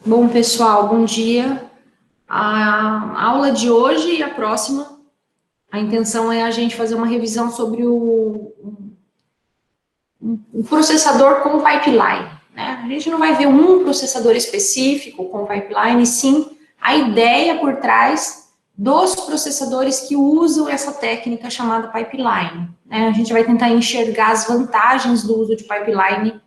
Bom, pessoal, bom dia. A aula de hoje e a próxima, a intenção é a gente fazer uma revisão sobre o processador com pipeline, né? A gente não vai ver um processador específico com pipeline, e sim a ideia por trás dos processadores que usam essa técnica chamada pipeline, né? A gente vai tentar enxergar as vantagens do uso de pipeline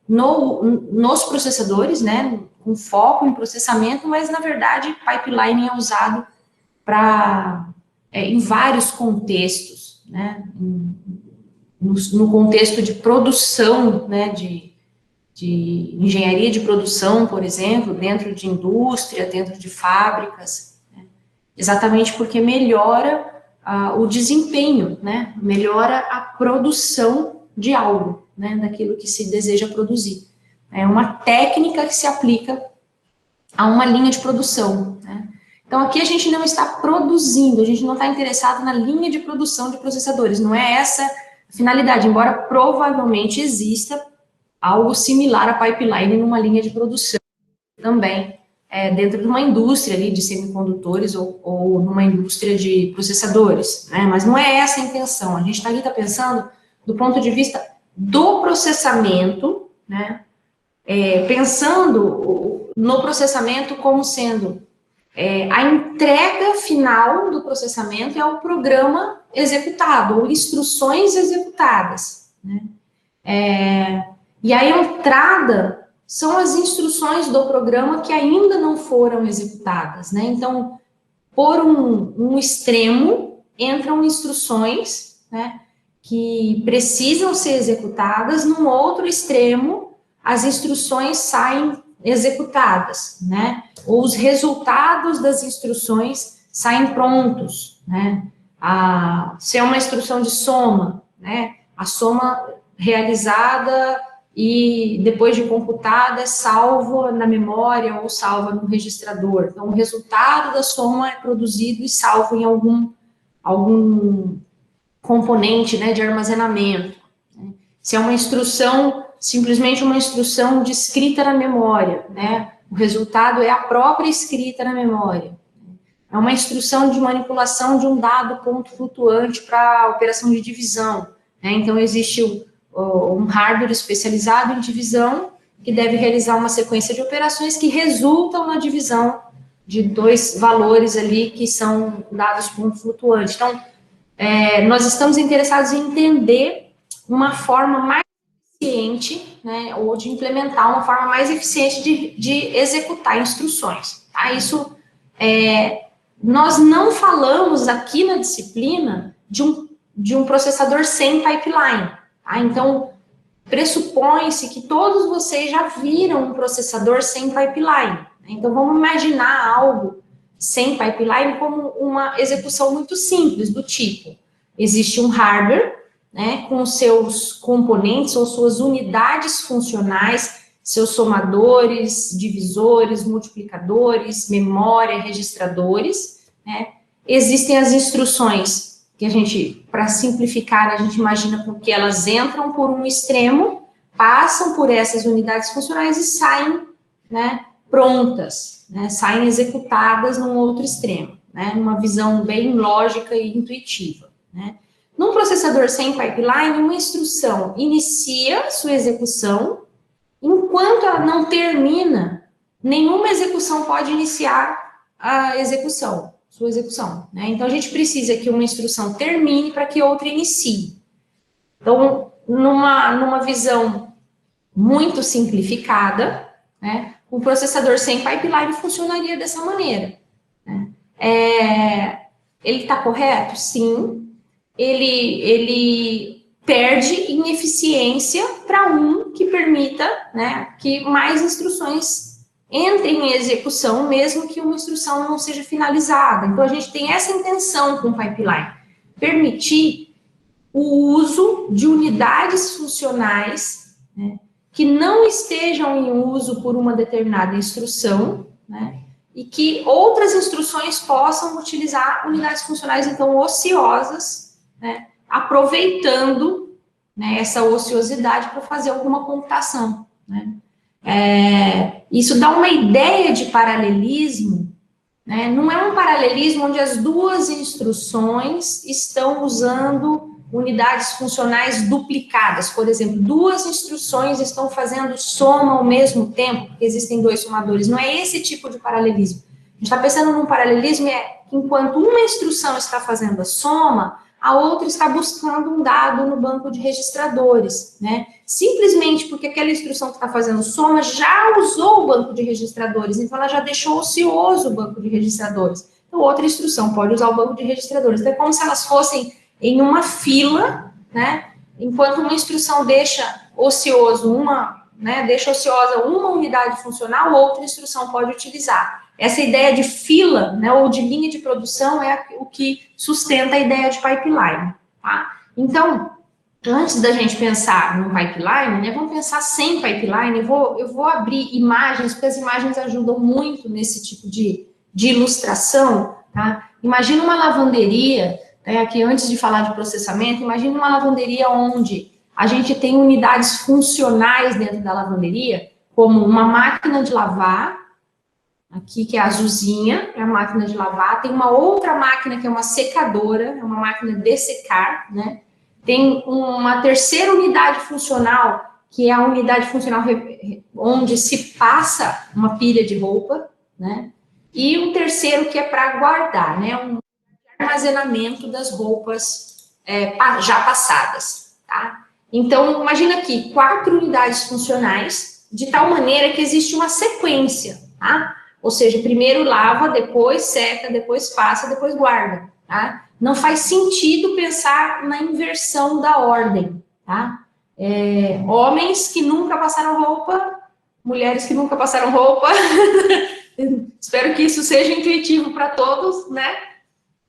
nos processadores, né, com foco em processamento, mas, na verdade, pipeline é usado em vários contextos, né, no contexto de produção, né, de engenharia de produção, por exemplo, dentro de indústria, dentro de fábricas, né, exatamente porque melhora o desempenho, né, melhora a produção de algo, né, daquilo que se deseja produzir. É uma técnica que se aplica a uma linha de produção, né. Então, aqui a gente não está produzindo, a gente não está interessado na linha de produção de processadores, não é essa a finalidade, embora provavelmente exista algo similar a pipeline numa linha de produção também, dentro de uma indústria ali de semicondutores ou numa indústria de processadores, né? Mas não é essa a intenção. A gente está pensando do ponto de vista do processamento, né? Pensando no processamento como sendo a entrega final do processamento é o programa executado, ou instruções executadas, né? E a entrada são as instruções do programa que ainda não foram executadas, né? Então, por um extremo, entram instruções, né, que precisam ser executadas, num outro extremo, as instruções saem executadas, né? Ou os resultados das instruções saem prontos, né? Se é uma instrução de soma, né? A soma realizada e depois de computada é salvo na memória ou salva no registrador. Então, o resultado da soma é produzido e salvo em algum componente, né, de armazenamento. Se é uma instrução, simplesmente uma instrução de escrita na memória, né, o resultado é a própria escrita na memória. É uma instrução de manipulação de um dado ponto flutuante para operação de divisão, né? Então, existe um hardware especializado em divisão que deve realizar uma sequência de operações que resultam na divisão de dois valores ali que são dados ponto flutuante. Então, nós estamos interessados em entender uma forma mais eficiente, né, ou de implementar uma forma mais eficiente de executar instruções. Tá? Isso nós não falamos aqui na disciplina de um processador sem pipeline. Tá? Então, pressupõe-se que todos vocês já viram um processador sem pipeline. Então, vamos imaginar algo sem pipeline como uma execução muito simples, do tipo, existe um hardware, né, com seus componentes ou suas unidades funcionais, seus somadores, divisores, multiplicadores, memória, registradores, né? Existem as instruções que a gente, para simplificar, a gente imagina que elas entram por um extremo, passam por essas unidades funcionais e saem, né, prontas, né, saem executadas num outro extremo, né, numa visão bem lógica e intuitiva, né. Num processador sem pipeline, uma instrução inicia sua execução, enquanto ela não termina, nenhuma execução pode iniciar a execução, sua execução, né? Então, a gente precisa que uma instrução termine para que outra inicie. Então, numa visão muito simplificada, né, o processador sem pipeline funcionaria dessa maneira, né? Ele está correto? Sim. Ele perde em eficiência para que permita, né, que mais instruções entrem em execução, mesmo que uma instrução não seja finalizada. Então, a gente tem essa intenção com o pipeline, permitir o uso de unidades funcionais, né, que não estejam em uso por uma determinada instrução, né, e que outras instruções possam utilizar unidades funcionais, então, ociosas, né, aproveitando, né, essa ociosidade para fazer alguma computação, né. Isso dá uma ideia de paralelismo, né? Não é um paralelismo onde as duas instruções estão usando unidades funcionais duplicadas. Por exemplo, duas instruções estão fazendo soma ao mesmo tempo, porque existem dois somadores. Não é esse tipo de paralelismo. A gente está pensando num paralelismo enquanto uma instrução está fazendo a soma, a outra está buscando um dado no banco de registradores, né? Simplesmente porque aquela instrução que está fazendo soma já usou o banco de registradores, então ela já deixou ocioso o banco de registradores. Então, outra instrução pode usar o banco de registradores. Então, é como se elas fossem em uma fila, né? Enquanto uma instrução deixa ocioso deixa ociosa uma unidade funcional, outra instrução pode utilizar. Essa ideia de fila, né, ou de linha de produção é o que sustenta a ideia de pipeline, tá? Então, antes da gente pensar no pipeline, né, vamos pensar sem pipeline. Eu vou abrir imagens, porque as imagens ajudam muito nesse tipo de ilustração, tá? Imagina uma lavanderia, né, aqui antes de falar de processamento, imagina uma lavanderia onde a gente tem unidades funcionais dentro da lavanderia, como uma máquina de lavar, aqui que é a azulzinha, é a máquina de lavar, tem uma outra máquina que é uma secadora, é uma máquina de secar, né? Tem uma terceira unidade funcional, que é a unidade funcional onde se passa uma pilha de roupa, né? E um terceiro que é para guardar, né? Um armazenamento das roupas já passadas, tá? Então, imagina aqui, 4 unidades funcionais, de tal maneira que existe uma sequência, tá? Ou seja, primeiro lava, depois seca, depois passa, depois guarda, tá? Não faz sentido pensar na inversão da ordem, tá? Homens que nunca passaram roupa, mulheres que nunca passaram roupa. Espero que isso seja intuitivo para todos, né?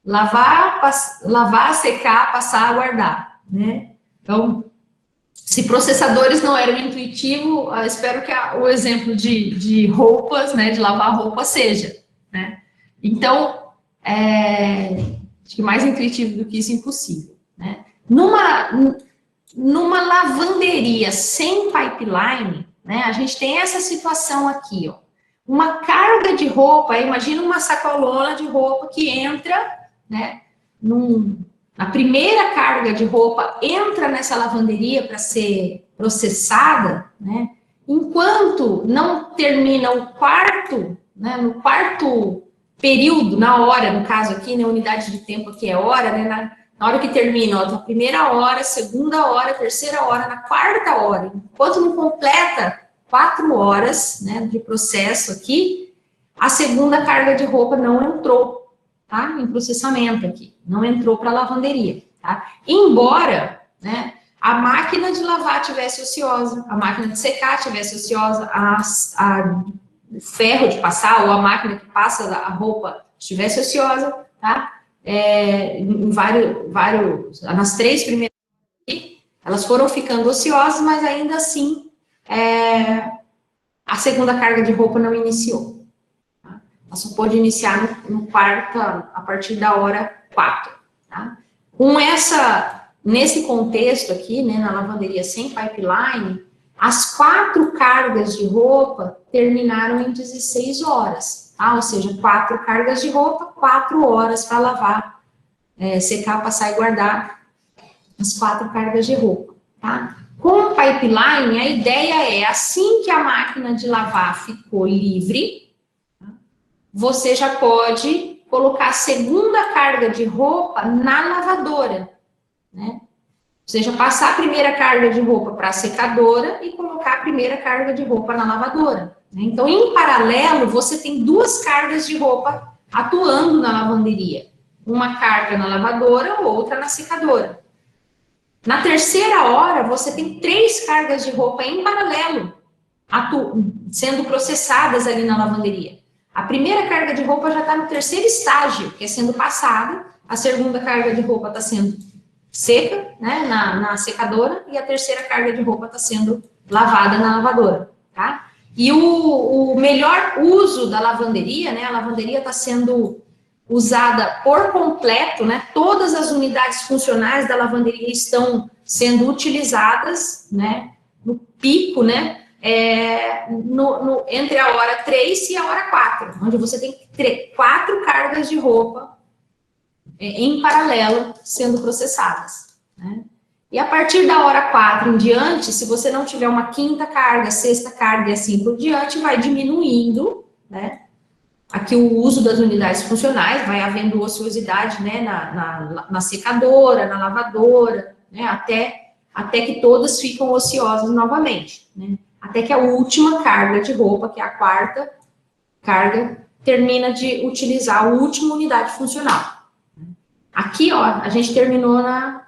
Lavar, secar, passar, guardar, né? Então, se processadores não eram intuitivos, espero que o exemplo de roupas, né, de lavar roupa seja, né? Então, acho que mais intuitivo do que isso, impossível, né? Numa lavanderia sem pipeline, né, a gente tem essa situação aqui, ó. Uma carga de roupa, imagina uma sacolona de roupa que entra, né, a primeira carga de roupa entra nessa lavanderia para ser processada, né? Enquanto não termina o quarto, né, no quarto período, na hora, no caso aqui, na unidade de tempo aqui é hora, né, na hora que termina, ó, na primeira hora, segunda hora, terceira hora, na quarta hora, enquanto não completa 4 horas, né, de processo aqui, a segunda carga de roupa não entrou, tá? Em processamento aqui, não entrou para a lavanderia, tá? Embora, né, a máquina de lavar tivesse ociosa, a máquina de secar tivesse ociosa, o ferro de passar ou a máquina que passa a roupa estivesse ociosa, tá? Nas 3 primeiras, elas foram ficando ociosas, mas ainda assim a segunda carga de roupa não iniciou. Ela só pode iniciar no quarto, a partir da hora 4. Tá? Nesse contexto aqui, né, na lavanderia sem pipeline, as 4 cargas de roupa terminaram em 16 horas. Tá? Ou seja, 4 cargas de roupa, 4 horas para lavar, secar, passar e guardar as 4 cargas de roupa. Tá? Com o pipeline, a ideia é, assim que a máquina de lavar ficou livre, você já pode colocar a segunda carga de roupa na lavadora, né? Ou seja, passar a primeira carga de roupa para a secadora e colocar a primeira carga de roupa na lavadora, né? Então, em paralelo, você tem 2 cargas de roupa atuando na lavanderia. Uma carga na lavadora, outra na secadora. Na terceira hora, você tem 3 cargas de roupa em paralelo, sendo processadas ali na lavanderia. A primeira carga de roupa já está no terceiro estágio, que é sendo passada, a segunda carga de roupa está sendo seca, né, na secadora, e a terceira carga de roupa está sendo lavada na lavadora, tá? E o melhor uso da lavanderia, né, a lavanderia está sendo usada por completo, né, todas as unidades funcionais da lavanderia estão sendo utilizadas, né, no pico, né, entre a hora 3 e a hora 4, onde você tem 4 cargas de roupa em paralelo sendo processadas, né? E a partir da hora 4 em diante, se você não tiver uma quinta carga, sexta carga e assim por diante, vai diminuindo, né? Aqui o uso das unidades funcionais, vai havendo ociosidade, né, na secadora, na lavadora, né, até que todas ficam ociosas novamente, né? Até que a última carga de roupa, que é a quarta carga, termina de utilizar a última unidade funcional. Aqui, ó, a gente terminou na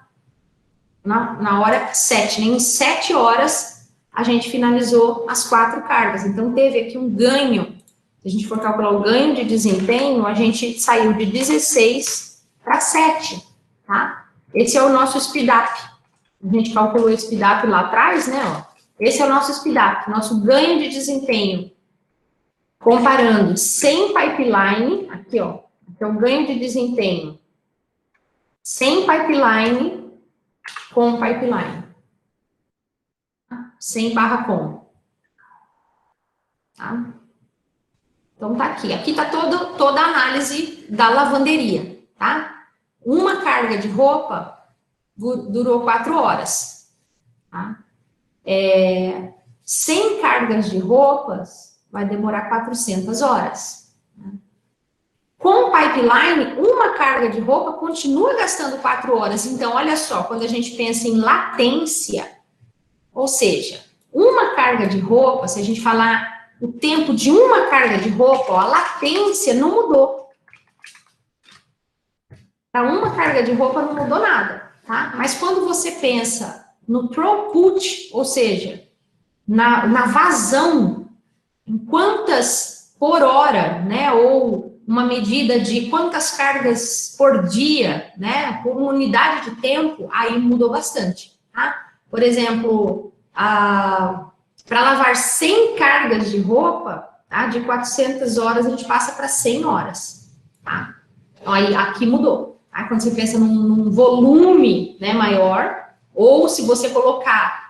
hora 7, né? Em 7 horas a gente finalizou as 4 cargas. Então, teve aqui um ganho. Se a gente for calcular o ganho de desempenho, a gente saiu de 16 para 7, tá? Esse é o nosso speed up. A gente calculou o speed up lá atrás, né? Ó. Esse é o nosso speed up, nosso ganho de desempenho. Comparando sem pipeline, aqui, ó. Então, ganho de desempenho sem pipeline com pipeline. Sem barra com. Tá? Então, tá aqui. Aqui tá toda a análise da lavanderia, tá? Uma carga de roupa durou 4 horas. Tá? 100 cargas de roupas vai demorar 400 horas. Né? Com pipeline, uma carga de roupa continua gastando 4 horas. Então, olha só, quando a gente pensa em latência, ou seja, uma carga de roupa, se a gente falar o tempo de uma carga de roupa, ó, a latência não mudou. Para uma carga de roupa não mudou nada, tá? Mas quando você pensa no throughput, ou seja, na vazão, em quantas por hora, né, ou uma medida de quantas cargas por dia, né, por uma unidade de tempo, aí mudou bastante, tá? Por exemplo, para lavar 100 cargas de roupa, tá, de 400 horas, a gente passa para 100 horas, tá? Então, aí, aqui mudou, tá? Quando você pensa num volume, né, maior, ou se você colocar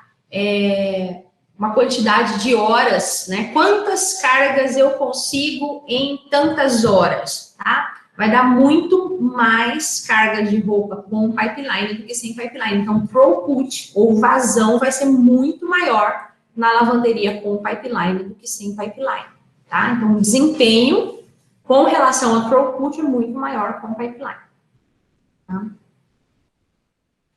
uma quantidade de horas, né? Quantas cargas eu consigo em tantas horas, tá? Vai dar muito mais carga de roupa com pipeline do que sem pipeline. Então, throughput, ou vazão, vai ser muito maior na lavanderia com pipeline do que sem pipeline, tá? Então, o desempenho com relação ao throughput é muito maior com pipeline. Tá?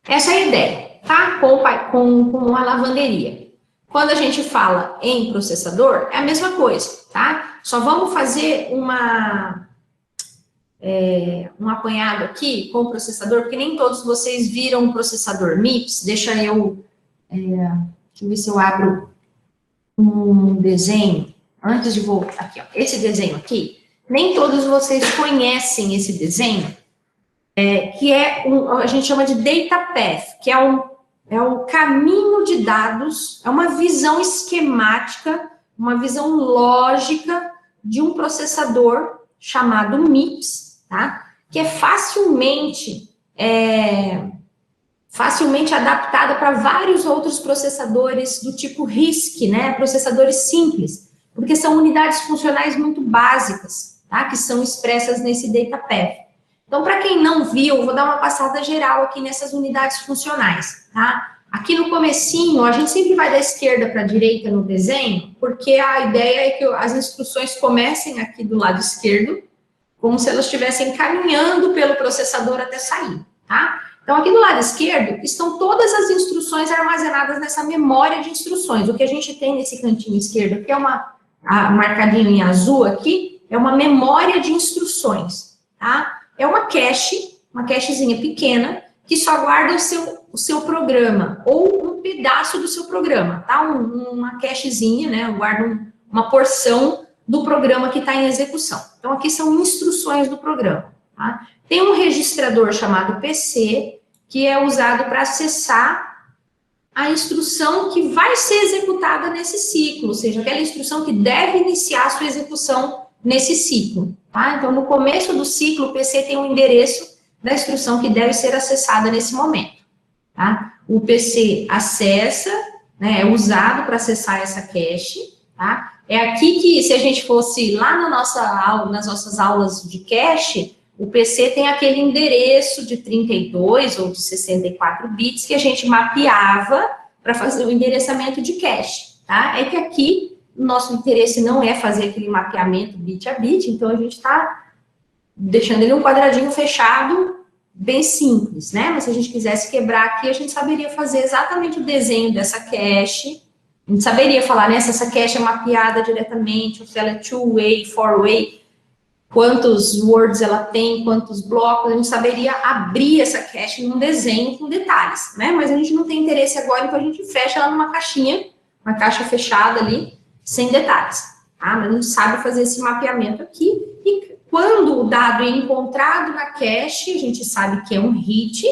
Essa é a ideia, tá? Com a lavanderia. Quando a gente fala em processador, é a mesma coisa, tá? Só vamos fazer um apanhado aqui com o processador, porque nem todos vocês viram o processador MIPS. Deixa eu ver se eu abro um desenho, antes de voltar aqui, ó. Esse desenho aqui, nem todos vocês conhecem esse desenho, que a gente chama de data path, que é o caminho de dados, é uma visão esquemática, uma visão lógica de um processador chamado MIPS, tá? Que é facilmente adaptada para vários outros processadores do tipo RISC, né? Processadores simples, porque são unidades funcionais muito básicas, tá? Que são expressas nesse data path. Então, para quem não viu, vou dar uma passada geral aqui nessas unidades funcionais, tá? Aqui no comecinho, a gente sempre vai da esquerda para a direita no desenho, porque a ideia é que as instruções comecem aqui do lado esquerdo, como se elas estivessem caminhando pelo processador até sair, tá? Então, aqui do lado esquerdo, estão todas as instruções armazenadas nessa memória de instruções. O que a gente tem nesse cantinho esquerdo, que é marcadinho em azul aqui, é uma memória de instruções, tá? É uma cachezinha pequena, que só guarda o seu programa, ou um pedaço do seu programa, tá? Uma cachezinha, né? Guarda uma porção do programa que está em execução. Então, aqui são instruções do programa, tá? Tem um registrador chamado PC, que é usado para acessar a instrução que vai ser executada nesse ciclo, ou seja, aquela instrução que deve iniciar a sua execução nesse ciclo, tá? Então, no começo do ciclo, o PC tem um endereço da instrução que deve ser acessada nesse momento, tá? O PC acessa né, é usado para acessar essa cache, tá? É aqui que, se a gente fosse lá na nossa aula, nas nossas aulas de cache, o PC tem aquele endereço de 32 ou de 64 bits que a gente mapeava para fazer o endereçamento de cache, tá? É que aqui o nosso interesse não é fazer aquele mapeamento bit a bit, então a gente está deixando ele um quadradinho fechado, bem simples, né? Mas se a gente quisesse quebrar aqui, a gente saberia fazer exatamente o desenho dessa cache, a gente saberia falar, né, se essa cache é mapeada diretamente, ou se ela é two-way, four-way, quantos words ela tem, quantos blocos, a gente saberia abrir essa cache num desenho com detalhes, né? Mas a gente não tem interesse agora, então a gente fecha ela numa caixinha, uma caixa fechada ali, sem detalhes, tá? Mas a gente sabe fazer esse mapeamento aqui, e quando o dado é encontrado na cache, a gente sabe que é um hit,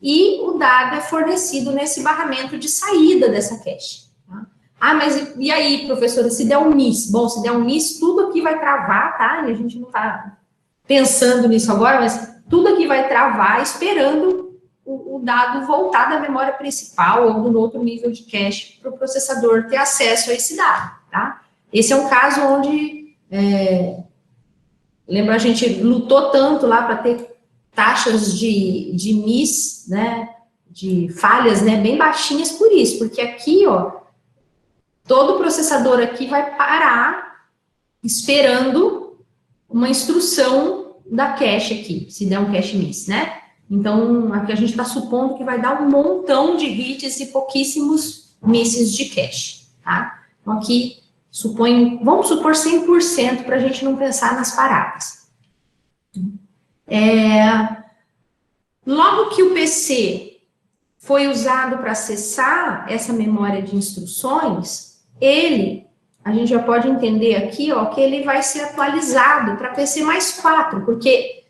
e o dado é fornecido nesse barramento de saída dessa cache. Tá? Ah, mas e aí, professora, se der um miss? Bom, se der um miss, tudo aqui vai travar, tá? E a gente não está pensando nisso agora, mas tudo aqui vai travar, esperando o dado voltar da memória principal ou do outro nível de cache para o processador ter acesso a esse dado, tá? Esse é um caso onde, lembra, a gente lutou tanto lá para ter taxas de miss, né, de falhas, né, bem baixinhas por isso, porque aqui, ó, todo processador aqui vai parar esperando uma instrução da cache aqui, se der um cache miss, né? Então, aqui a gente está supondo que vai dar um montão de hits e pouquíssimos misses de cache, tá? Então, aqui, vamos supor 100% para a gente não pensar nas paradas. Logo que o PC foi usado para acessar essa memória de instruções, a gente já pode entender aqui, ó, que ele vai ser atualizado para PC mais 4, porque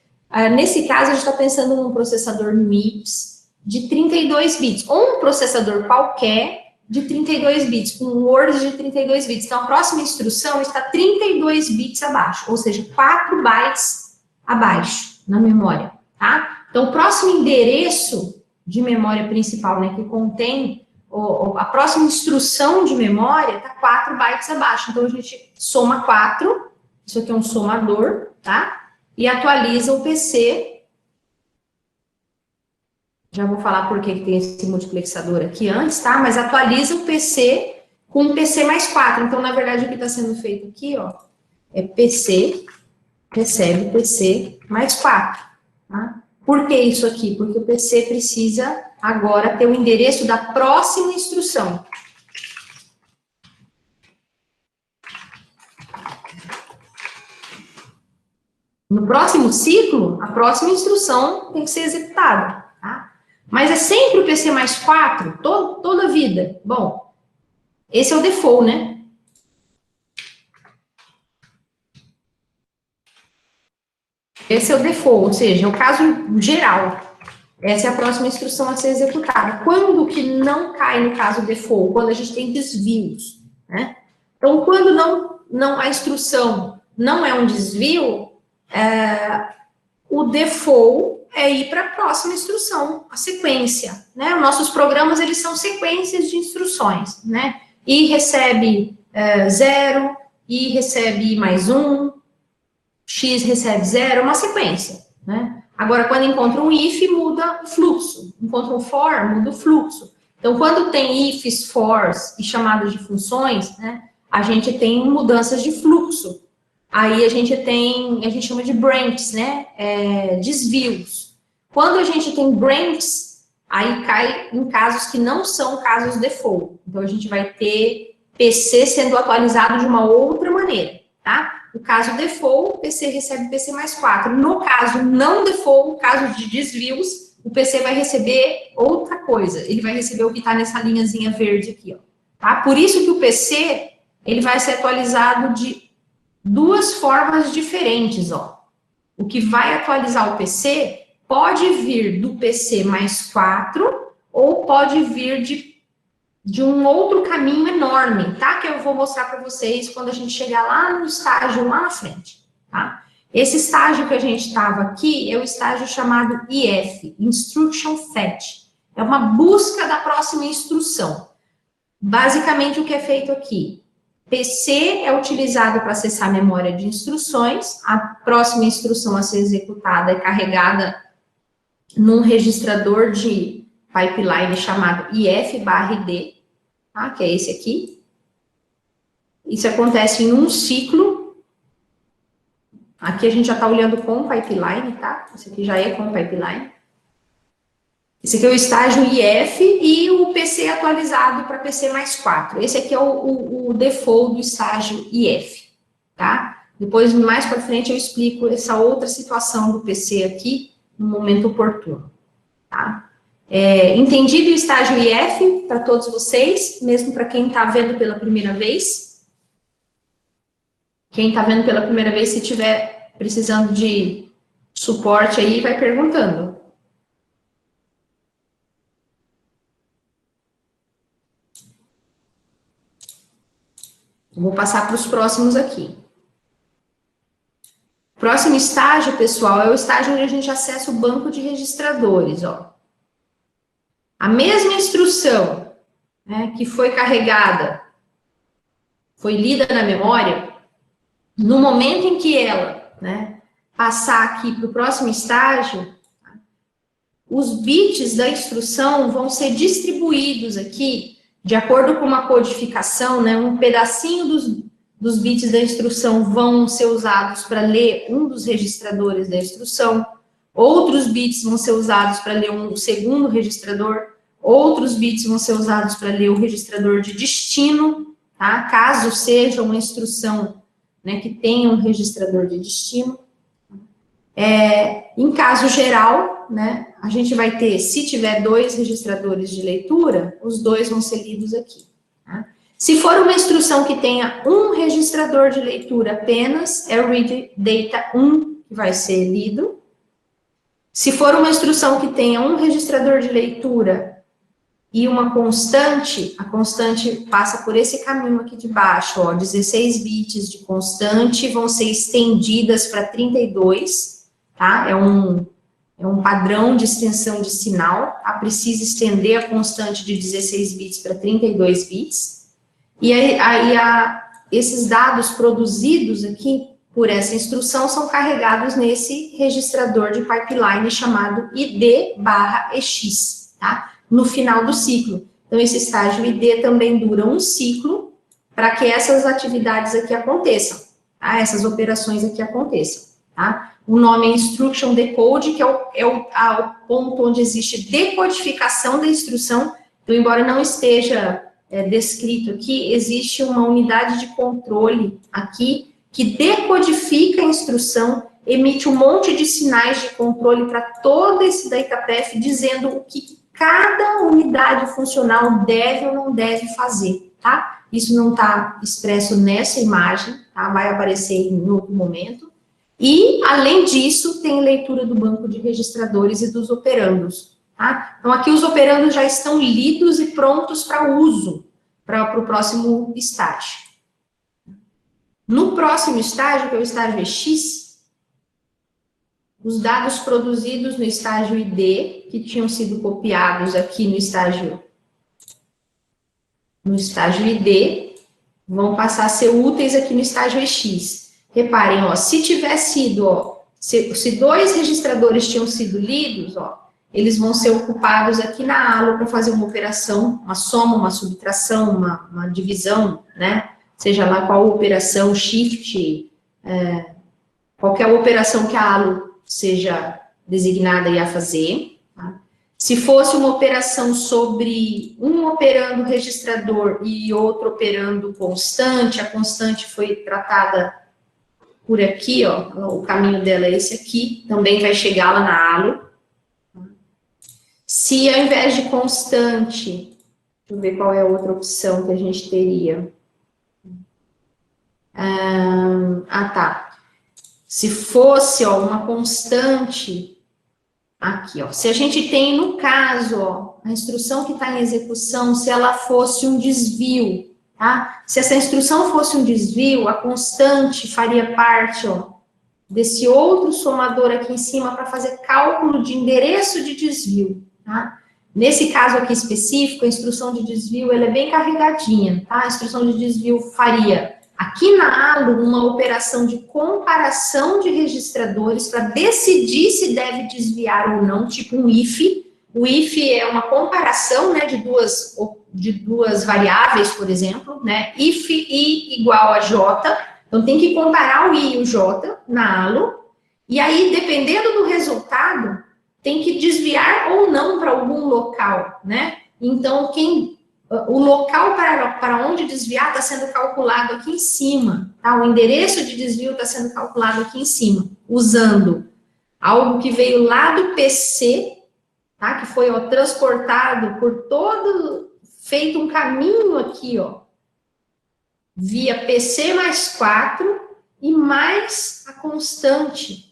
nesse caso a gente está pensando num processador MIPS de 32 bits, ou um processador qualquer de 32 bits, com words de 32 bits. Então, a próxima instrução está 32 bits abaixo, ou seja, 4 bytes abaixo na memória, tá? Então, o próximo endereço de memória principal, né, que contém a próxima instrução de memória está 4 bytes abaixo. Então, a gente soma 4, isso aqui é um somador, tá? E atualiza o PC. Já vou falar por que tem esse multiplexador aqui antes, tá? Mas atualiza o PC com um PC mais 4. Então, na verdade, o que está sendo feito aqui, ó, é PC, recebe PC mais 4, tá? Por que isso aqui? Porque o PC precisa agora ter o endereço da próxima instrução. No próximo ciclo, a próxima instrução tem que ser executada, tá? Mas é sempre o PC mais 4, toda a vida. Bom, esse é o default, né? Esse é o default, ou seja, é o caso geral. Essa é a próxima instrução a ser executada. Quando que não cai no caso default? Quando a gente tem desvios, né? Então, quando a instrução não é um desvio, o default é ir para a próxima instrução, a sequência, né? Os nossos programas, eles são sequências de instruções, né? I recebe 0, I recebe mais 1, X recebe 0, uma sequência, né? Agora, quando encontra um if, muda o fluxo. Encontra um for, muda o fluxo. Então, quando tem ifs, fors e chamadas de funções, né, a gente tem mudanças de fluxo. Aí a gente chama de branches, né, desvios. Quando a gente tem branches, aí cai em casos que não são casos default. Então, a gente vai ter PC sendo atualizado de uma outra maneira, tá? O caso default, o PC recebe PC mais 4. No caso não default, o caso de desvios, o PC vai receber outra coisa. Ele vai receber o que está nessa linhazinha verde aqui, ó. Tá? Por isso que o PC, ele vai ser atualizado de duas formas diferentes, ó. O que vai atualizar o PC pode vir do PC mais 4 ou pode vir de um outro caminho enorme, tá? Que eu vou mostrar para vocês quando a gente chegar lá no estágio lá na frente, tá? Esse estágio que a gente estava aqui é o estágio chamado IF, Instruction Fetch. É uma busca da próxima instrução. basicamente o que é feito aqui? PC é utilizado para acessar a memória de instruções, a próxima instrução a ser executada é carregada num registrador de pipeline chamado if/id, tá? Que é esse aqui. Isso acontece em um ciclo. Aqui a gente já está olhando com pipeline, tá? Esse aqui já é com pipeline. Esse aqui é o estágio IF e o PC atualizado para PC mais 4. Esse aqui é o default do estágio IF, tá? Depois, mais para frente, eu explico essa outra situação do PC aqui, no momento oportuno, tá? Entendido o estágio IF para todos vocês, mesmo para quem está vendo pela primeira vez? Quem está vendo pela primeira vez, se tiver precisando de suporte aí, vai perguntando. Vou passar para os próximos aqui. Próximo estágio, pessoal, é o estágio onde a gente acessa o banco de registradores, ó. A mesma instrução, né, que foi carregada, foi lida na memória, no momento em que ela, né, passar aqui para o próximo estágio, os bits da instrução vão ser distribuídos aqui de acordo com uma codificação, né, um pedacinho dos bits da instrução vão ser usados para ler um dos registradores da instrução, outros bits vão ser usados para ler um segundo registrador, outros bits vão ser usados para ler o registrador de destino, tá? Caso seja uma instrução, né, que tenha um registrador de destino. Em caso geral, né, a gente vai ter, se tiver 2 registradores de leitura, os 2 vão ser lidos aqui. Tá? Se for uma instrução que tenha um registrador de leitura apenas, é o read data 1 que vai ser lido. Se for uma instrução que tenha um registrador de leitura e uma constante, a constante passa por esse caminho aqui de baixo, ó, 16 bits de constante vão ser estendidas para 32, tá? É um padrão de extensão de sinal, tá? Precisa estender a constante de 16 bits para 32 bits. E aí esses dados produzidos aqui por essa instrução são carregados nesse registrador de pipeline chamado id/ex, tá? No final do ciclo. Então, esse estágio id também dura um ciclo para que essas atividades aqui aconteçam, tá? Essas operações aqui aconteçam, tá? O nome é Instruction Decode, que é o ponto onde existe decodificação da instrução. Então, embora não esteja descrito aqui, existe uma unidade de controle aqui que decodifica a instrução, emite um monte de sinais de controle para todo esse DataPath, dizendo o que cada unidade funcional deve ou não deve fazer, tá? Isso não está expresso nessa imagem, tá? Vai aparecer em outro momento. E, além disso, tem leitura do banco de registradores e dos operandos, tá? Então, aqui os operandos já estão lidos e prontos para uso, para o próximo estágio. No próximo estágio, que é o estágio EX, os dados produzidos no estágio ID, que tinham sido copiados aqui no estágio ID, vão passar a ser úteis aqui no estágio EX. Reparem, ó, se tiver sido, ó, se 2 registradores tinham sido lidos, ó, eles vão ser ocupados aqui na ALO para fazer uma operação, uma soma, uma subtração, uma divisão, né? Seja lá qual operação, shift, qualquer operação que a ALO seja designada a fazer. Tá? Se fosse uma operação sobre um operando registrador e outro operando constante, a constante foi tratada por aqui, ó, o caminho dela é esse aqui, também vai chegar lá na ALO. Se ao invés de constante, deixa eu ver qual é a outra opção que a gente teria. Tá. Se fosse, ó, uma constante, aqui, ó, se a gente tem, no caso, ó, a instrução que está em execução, se ela fosse um desvio, tá? Se essa instrução fosse um desvio, a constante faria parte, ó, desse outro somador aqui em cima para fazer cálculo de endereço de desvio, tá? Nesse caso aqui específico, a instrução de desvio ela é bem carregadinha, tá? A instrução de desvio faria aqui na ALO uma operação de comparação de registradores para decidir se deve desviar ou não, tipo um if. O if é uma comparação, né, de duas variáveis, por exemplo, né? If i igual a j, então tem que comparar o i e o j na ALO, e aí, dependendo do resultado, tem que desviar ou não para algum local, né? Então, o local para onde desviar está sendo calculado aqui em cima, tá? O endereço de desvio está sendo calculado aqui em cima, usando algo que veio lá do PC, tá? Que foi, ó, transportado por feito um caminho aqui, ó, via PC mais 4 e mais a constante,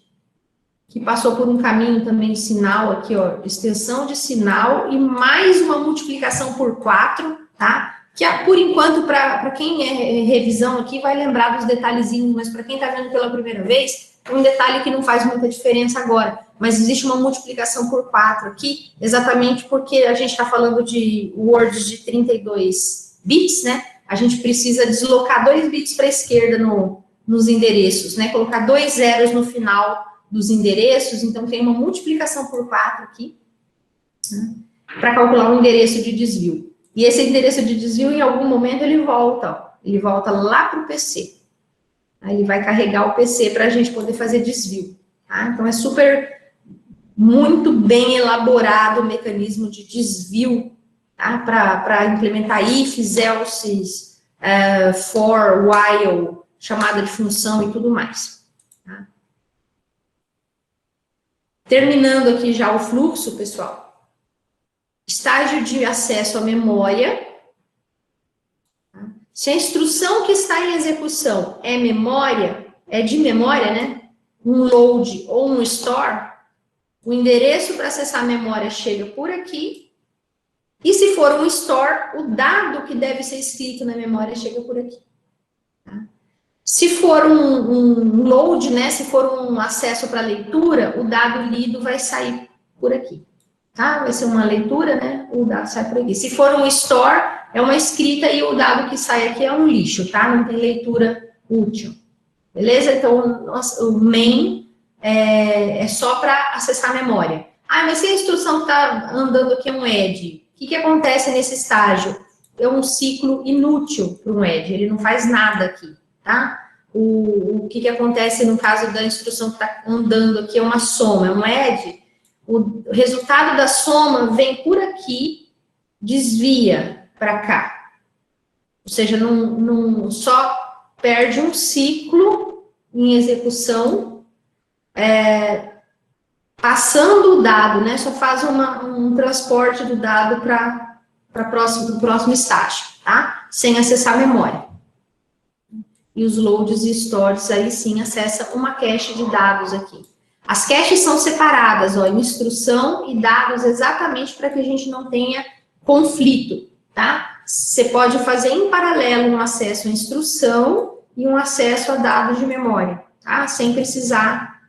que passou por um caminho também de sinal aqui, ó, extensão de sinal e mais uma multiplicação por 4, tá? Que, por enquanto, para quem é revisão aqui, vai lembrar dos detalhezinhos, mas para quem está vendo pela primeira vez, é um detalhe que não faz muita diferença agora, mas existe uma multiplicação por 4 aqui, exatamente porque a gente está falando de words de 32 bits, né? A gente precisa deslocar 2 bits para a esquerda nos endereços, né? Colocar 2 zeros no final dos endereços, então tem uma multiplicação por 4 aqui, né, para calcular o endereço de desvio. E esse endereço de desvio, em algum momento, ele volta, ó, ele volta lá para o PC. Aí ele vai carregar o PC para a gente poder fazer desvio, tá? Então é muito bem elaborado o mecanismo de desvio, tá? Para implementar ifs, elses, for, while, chamada de função e tudo mais. Tá? Terminando aqui já o fluxo, pessoal. Estágio de acesso à memória. Se a instrução que está em execução é memória, é de memória, né? Um load ou um store, o endereço para acessar a memória chega por aqui. E se for um store, o dado que deve ser escrito na memória chega por aqui. Tá? Se for um load, né, se for um acesso para leitura, o dado lido vai sair por aqui, tá? Vai ser uma leitura, né, o dado sai por aqui. Se for um store, é uma escrita e o dado que sai aqui é um lixo, tá? Não tem leitura útil, beleza? Então, o main é só para acessar a memória. Ah, mas se a instrução está andando aqui é um add, o que acontece nesse estágio? É um ciclo inútil para um add, ele não faz nada aqui. Tá? O que acontece no caso da instrução que está andando aqui é uma soma, é um add. O resultado da soma vem por aqui, desvia para cá. Ou seja, não só perde um ciclo em execução, passando o dado, né? Só faz um transporte do dado para o próximo estágio, tá? Sem acessar a memória. E os loads e stores, aí sim, acessa uma cache de dados aqui. As caches são separadas, ó, instrução e dados, exatamente para que a gente não tenha conflito, tá? Você pode fazer em paralelo um acesso à instrução e um acesso a dados de memória, tá? Sem precisar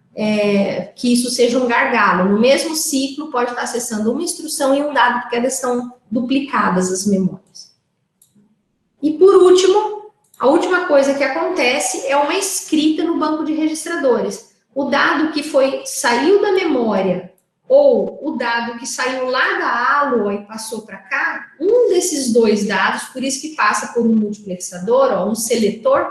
que isso seja um gargalo. No mesmo ciclo, pode estar acessando uma instrução e um dado, porque elas estão duplicadas, as memórias. E por último, a última coisa que acontece é uma escrita no banco de registradores. O dado que saiu da memória ou o dado que saiu lá da ALO e passou para cá, um desses dois dados, por isso que passa por um multiplexador, ó, um seletor,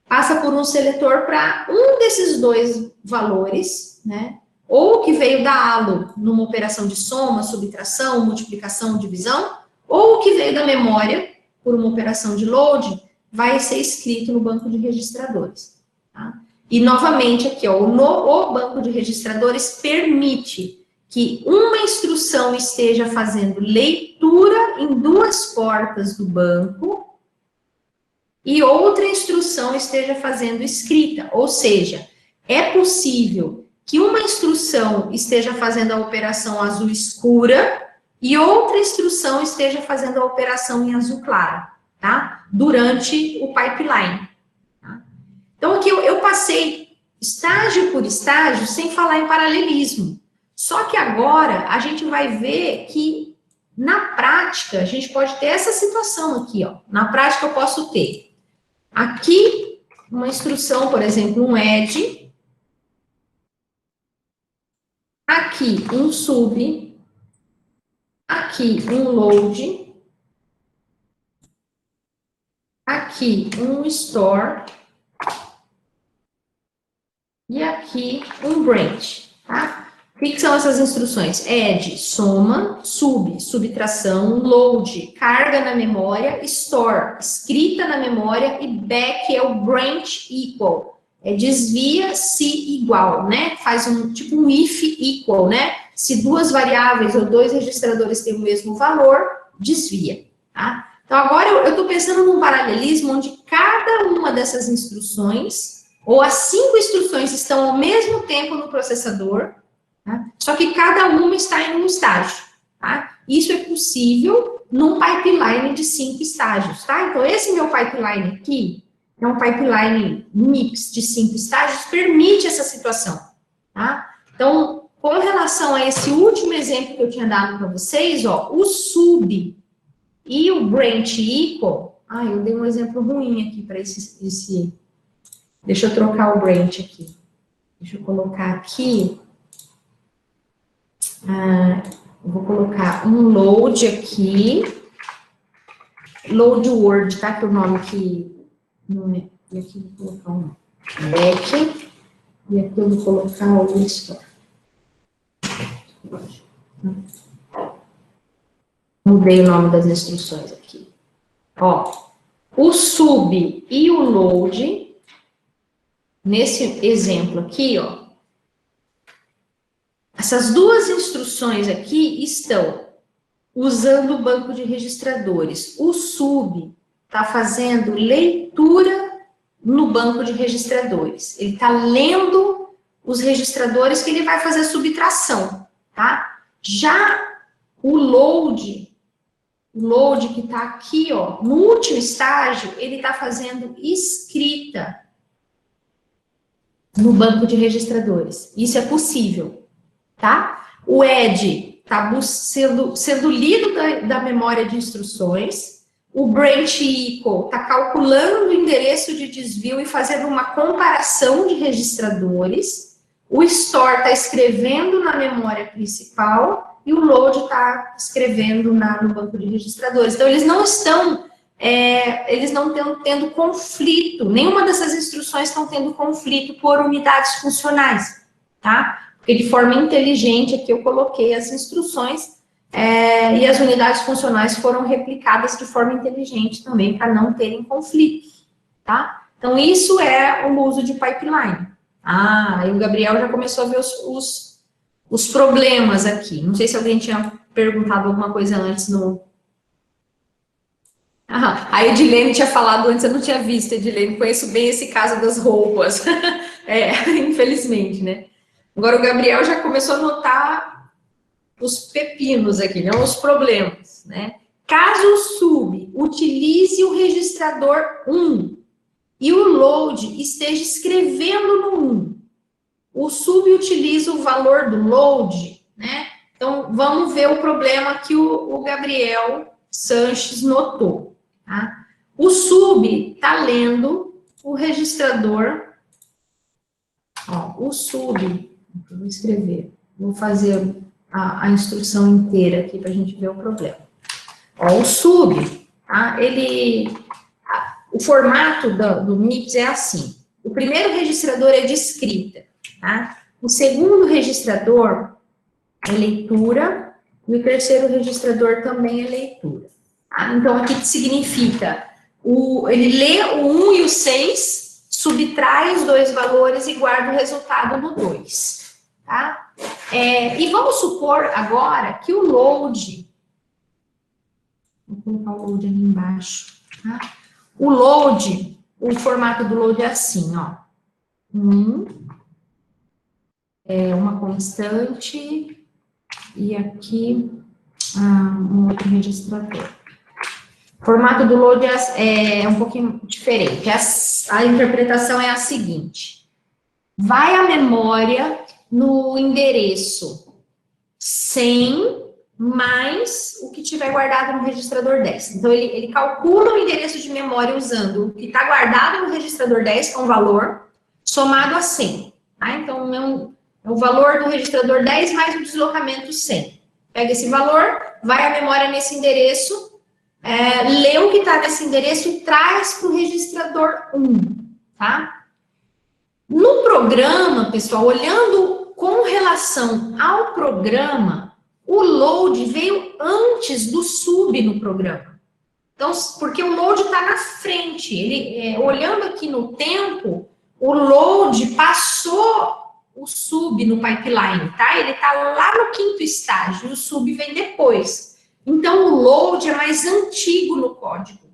passa por um seletor para um desses dois valores, né? Ou que veio da ALO numa operação de soma, subtração, multiplicação, divisão, ou que veio da memória por uma operação de load, vai ser escrito no banco de registradores. Tá? E, novamente, aqui, ó, o banco de registradores permite que uma instrução esteja fazendo leitura em 2 portas do banco e outra instrução esteja fazendo escrita. Ou seja, é possível que uma instrução esteja fazendo a operação azul escura e outra instrução esteja fazendo a operação em azul claro. Tá? Durante o pipeline. Tá? Então, aqui eu passei estágio por estágio sem falar em paralelismo. Só que agora a gente vai ver que Na prática, a gente pode ter essa situação aqui, ó. Na prática, eu posso ter aqui uma instrução, por exemplo, um add, aqui um sub, aqui um load, aqui um store e aqui um branch, tá? O que são essas instruções? Add, soma, sub, subtração, load, carga na memória, store, escrita na memória, e back é o branch equal, desvia se igual, né? Faz tipo um if equal, né? Se duas variáveis ou dois registradores têm o mesmo valor, desvia, tá? Então, agora eu estou pensando num paralelismo onde cada uma dessas instruções, ou as 5 instruções, estão ao mesmo tempo no processador, tá? Só que cada uma está em um estágio, tá? Isso é possível num pipeline de 5 estágios, tá? Então, esse meu pipeline aqui é um pipeline mix de 5 estágios, permite essa situação, tá? Então, com relação a esse último exemplo que eu tinha dado para vocês, ó, o sub e o branch equal, eu dei um exemplo ruim aqui para esse. Deixa eu trocar o branch aqui. Deixa eu colocar aqui. Eu vou colocar um load aqui. Load word, tá? Que é o nome que não é. E aqui eu vou colocar um back. E aqui eu vou colocar o store. Mudei o nome das instruções aqui. Ó, o sub e o load, nesse exemplo aqui, ó, essas duas instruções aqui estão usando o banco de registradores. O sub está fazendo leitura no banco de registradores. Ele está lendo os registradores que ele vai fazer subtração, tá? Já o load que está aqui, ó, no último estágio, ele está fazendo escrita no banco de registradores. Isso é possível, tá? O add está sendo lido da memória de instruções. O branch equal está calculando o endereço de desvio e fazendo uma comparação de registradores. O store está escrevendo na memória principal e o load está escrevendo no banco de registradores. Então, eles não estão tendo conflito, nenhuma dessas instruções estão tendo conflito por unidades funcionais, tá? Porque de forma inteligente aqui eu coloquei as instruções e as unidades funcionais foram replicadas de forma inteligente também, para não terem conflitos, tá? Então, isso é o uso de pipeline. Aí o Gabriel já começou a ver os problemas aqui. Não sei se alguém tinha perguntado alguma coisa antes no... A Edilene tinha falado antes, eu não tinha visto, Edilene, conheço bem esse caso das roupas. Infelizmente, né? Agora o Gabriel já começou a notar os pepinos aqui, né? Os problemas, né? Caso o sub utilize o registrador 1 e o load esteja escrevendo no 1, o sub utiliza o valor do load, né? Então, vamos ver o problema que o Gabriel Sanches notou, tá? O sub está lendo o registrador, ó, o sub, vou escrever, vou fazer a instrução inteira aqui para a gente ver o problema. Ó, o sub, tá? O formato do MIPS é assim. O primeiro registrador é de escrita, tá? O segundo registrador é leitura e o terceiro registrador também é leitura. Tá? Então, aqui significa, ele lê o 1 e o 6, subtrai os dois valores e guarda o resultado no 2. Tá? E vamos supor agora que o load, vou colocar o load ali embaixo, tá? O load, o formato do load é assim, ó. Uma constante e aqui um outro registrador. O formato do load é um pouquinho diferente. A interpretação é a seguinte: vai a memória no endereço 100 mais o que tiver guardado no registrador 10. Então, ele calcula o endereço de memória usando o que está guardado no registrador 10, que é um valor, somado a 100. Tá? Então, é o valor do registrador 10 mais o deslocamento 100. Pega esse valor, vai a memória nesse endereço, lê o que está nesse endereço e traz para o registrador 1. Tá? No programa, pessoal, olhando com relação ao programa, o load veio antes do sub no programa. Então, porque o load está na frente. Ele, olhando aqui no tempo, o load passou o sub no pipeline, tá? Ele está lá no 5º estágio, e o sub vem depois. Então, o load é mais antigo no código.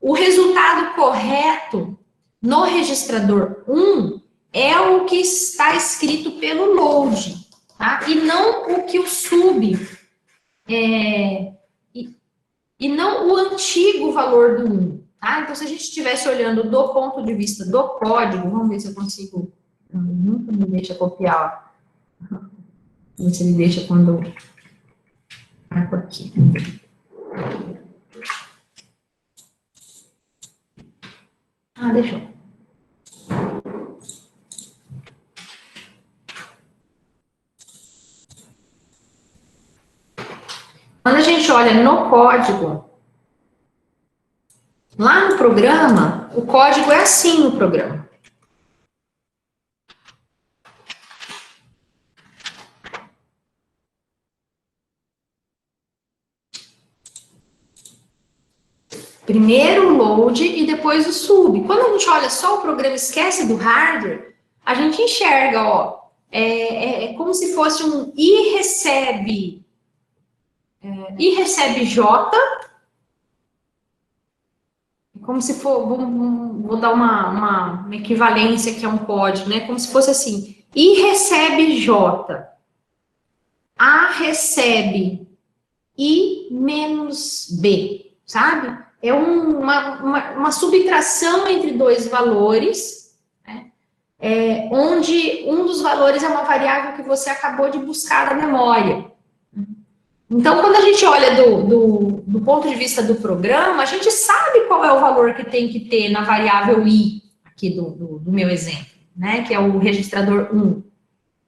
O resultado correto no registrador 1 é o que está escrito pelo load, tá? E não o que o sub, e não o antigo valor do 1, tá? Então, se a gente estivesse olhando do ponto de vista do código, vamos ver se eu consigo, nunca me deixa copiar, ó. Vamos ver se ele deixa quando eu marco aqui. Deixou. Quando a gente olha no código, lá no programa, o código é assim no programa. Primeiro o load e depois o sub. Quando a gente olha só o programa, esquece do hardware, a gente enxerga, ó, é como se fosse um I recebe J, como se for, vou dar uma equivalência que é um código, né? Como se fosse assim, I recebe J, A recebe I menos B, sabe? É uma subtração entre dois valores, né? Onde um dos valores é uma variável que você acabou de buscar da memória. Então, quando a gente olha do ponto de vista do programa, a gente sabe qual é o valor que tem que ter na variável i, aqui do meu exemplo, né? Que é o registrador 1.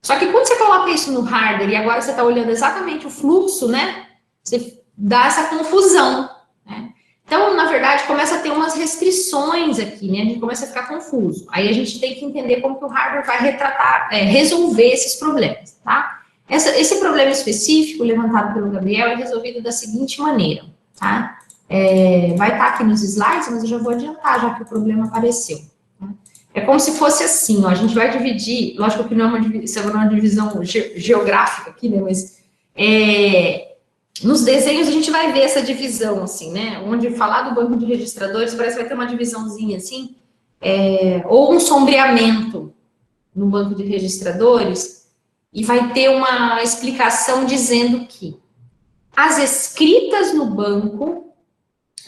Só que quando você coloca isso no hardware e agora você está olhando exatamente o fluxo, né? Você dá essa confusão, né? Então, na verdade, começa a ter umas restrições aqui, né? A gente começa a ficar confuso. Aí a gente tem que entender como que o hardware vai resolver esses problemas, tá? Esse problema específico, levantado pelo Gabriel, é resolvido da seguinte maneira, tá? Vai estar aqui nos slides, mas eu já vou adiantar, já que o problema apareceu. Tá? É como se fosse assim, ó, a gente vai dividir, lógico que não é uma divisão geográfica aqui, né? Mas nos desenhos a gente vai ver essa divisão, assim, né? Onde falar do banco de registradores parece que vai ter uma divisãozinha assim, ou um sombreamento no banco de registradores, e vai ter uma explicação dizendo que as escritas no banco,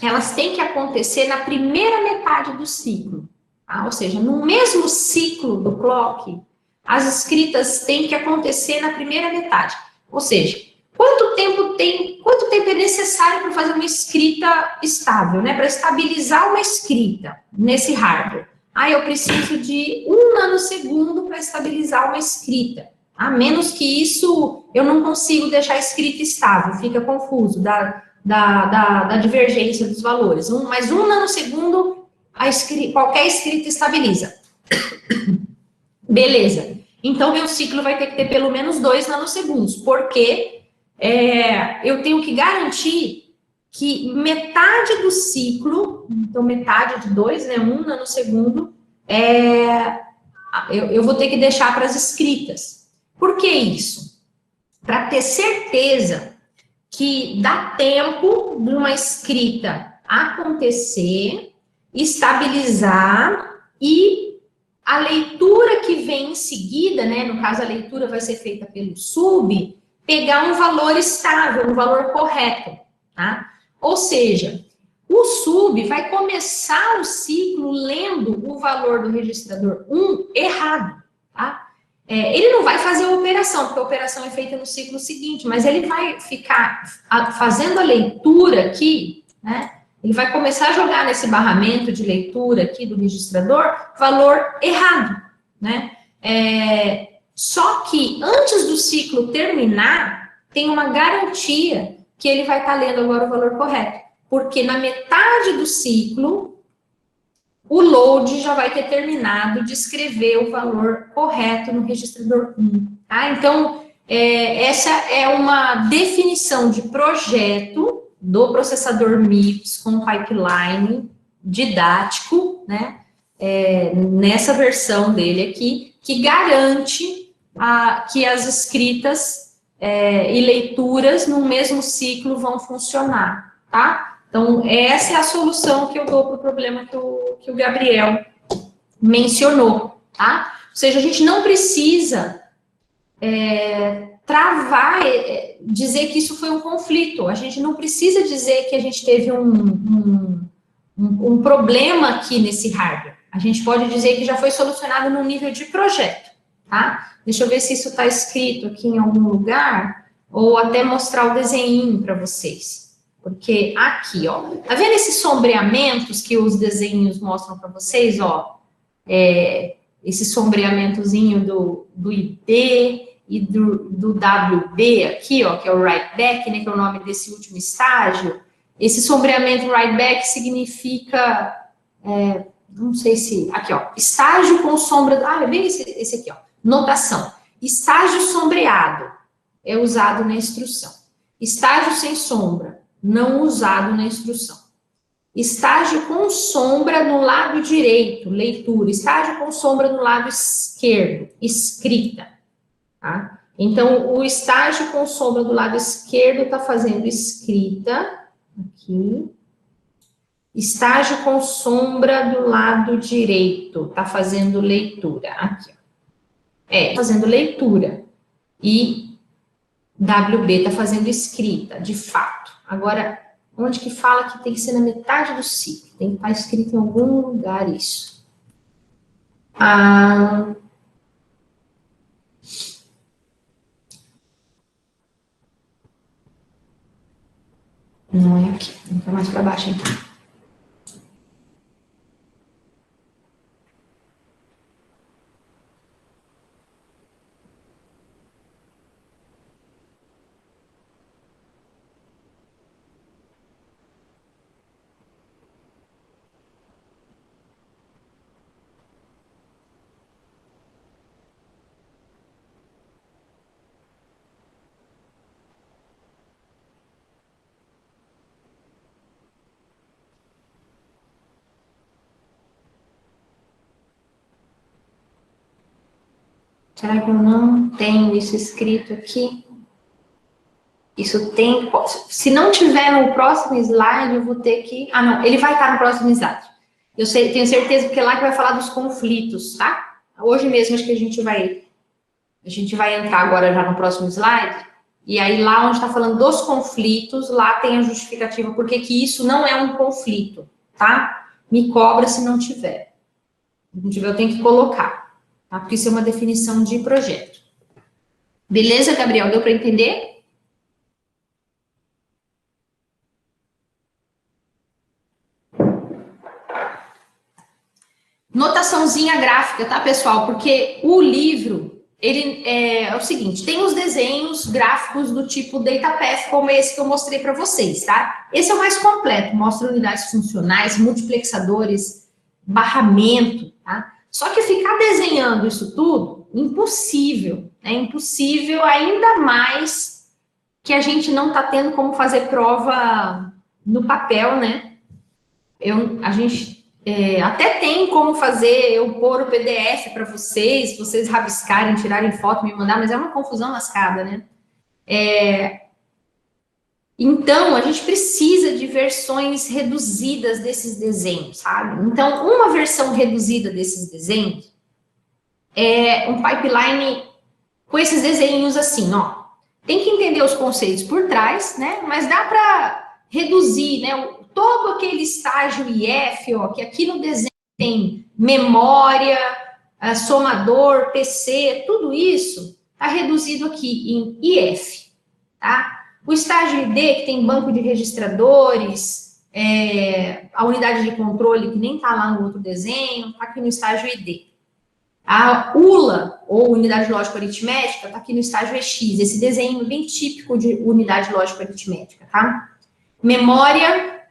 elas têm que acontecer na primeira metade do ciclo, tá? Ou seja, no mesmo ciclo do clock, as escritas têm que acontecer na primeira metade. Ou seja, quanto tempo é necessário para fazer uma escrita estável, né? Para estabilizar uma escrita nesse hardware? Eu preciso de 1 nanosegundo para estabilizar uma escrita. A menos que isso, eu não consigo deixar a escrita estável, fica confuso da divergência dos valores. Mais 1 nanosegundo, qualquer escrita estabiliza. Beleza. Então, meu ciclo vai ter que ter pelo menos 2 nanosegundos, porque eu tenho que garantir que metade do ciclo, então metade de 2, né, 1 nanosegundo, eu vou ter que deixar para as escritas. Por que isso? Para ter certeza que dá tempo de uma escrita acontecer, estabilizar e a leitura que vem em seguida, né, no caso a leitura vai ser feita pelo sub, pegar um valor estável, um valor correto, tá? Ou seja, o sub vai começar o ciclo lendo o valor do registrador 1 errado, tá? Ele não vai fazer a operação, porque a operação é feita no ciclo seguinte, mas ele vai ficar fazendo a leitura aqui, né? Ele vai começar a jogar nesse barramento de leitura aqui do registrador valor errado, né? Só que antes do ciclo terminar, tem uma garantia que ele vai estar lendo agora o valor correto, porque na metade do ciclo o load já vai ter terminado de escrever o valor correto no registrador 1, tá? Então, essa é uma definição de projeto do processador MIPS com pipeline didático, né? Nessa versão dele aqui, que garante que as escritas e leituras no mesmo ciclo vão funcionar, tá? Então, essa é a solução que eu dou para o problema que o Gabriel mencionou, tá? Ou seja, a gente não precisa travar, dizer que isso foi um conflito, a gente não precisa dizer que a gente teve um problema aqui nesse hardware. A gente pode dizer que já foi solucionado no nível de projeto, tá? Deixa eu ver se isso está escrito aqui em algum lugar, ou até mostrar o desenho para vocês. Porque aqui, ó, tá vendo esses sombreamentos que os desenhos mostram para vocês, ó? Esse sombreamentozinho do ID e do WB aqui, ó, que é o write back, né, que é o nome desse último estágio. Esse sombreamento write back significa, não sei se, aqui, ó, estágio com sombra, é bem esse aqui, ó, notação. Estágio sombreado é usado na instrução. Estágio sem sombra, não usado na instrução. Estágio com sombra no lado direito, leitura. Estágio com sombra no lado esquerdo, escrita. Tá? Então, o estágio com sombra do lado esquerdo está fazendo escrita, aqui. Estágio com sombra do lado direito, está fazendo leitura, aqui. Fazendo leitura. E WB está fazendo escrita, de fato. Agora, onde que fala que tem que ser na metade do ciclo? Tem que estar escrito em algum lugar isso. Não é aqui. Vamos mais para baixo, então. Será que eu não tenho isso escrito aqui? Isso tem... Se não tiver no próximo slide, eu vou ter que... não, ele vai estar no próximo slide. Eu tenho certeza, porque é lá que vai falar dos conflitos, tá? Hoje mesmo, acho que a gente vai entrar agora já no próximo slide, e aí lá onde está falando dos conflitos, lá tem a justificativa, porque que isso não é um conflito, tá? Me cobra se não tiver. Se não tiver, eu tenho que colocar. Tá? Porque isso é uma definição de projeto. Beleza, Gabriel? Deu para entender? Notaçãozinha gráfica, tá, pessoal? Porque o livro, ele é o seguinte, tem os desenhos gráficos do tipo DataPath, como esse que eu mostrei para vocês, tá? Esse é o mais completo, mostra unidades funcionais, multiplexadores, barramento, tá? Só que ficar desenhando isso tudo, impossível. É impossível, ainda mais que a gente não está tendo como fazer prova no papel, né? A gente até tem como fazer, eu pôr o PDF para vocês rabiscarem, tirarem foto, me mandar, mas é uma confusão lascada, né? Então, a gente precisa de versões reduzidas desses desenhos, sabe? Então, uma versão reduzida desses desenhos é um pipeline com esses desenhos assim, ó. Tem que entender os conceitos por trás, né? Mas dá para reduzir, né? Todo aquele estágio IF, ó, que aqui no desenho tem memória, somador, PC, tudo isso está reduzido aqui em IF, tá? O estágio ID, que tem banco de registradores, a unidade de controle, que nem está lá no outro desenho, está aqui no estágio ID. A ULA, ou unidade lógico-aritmética, está aqui no estágio EX, esse desenho bem típico de unidade lógico-aritmética, tá? Memória,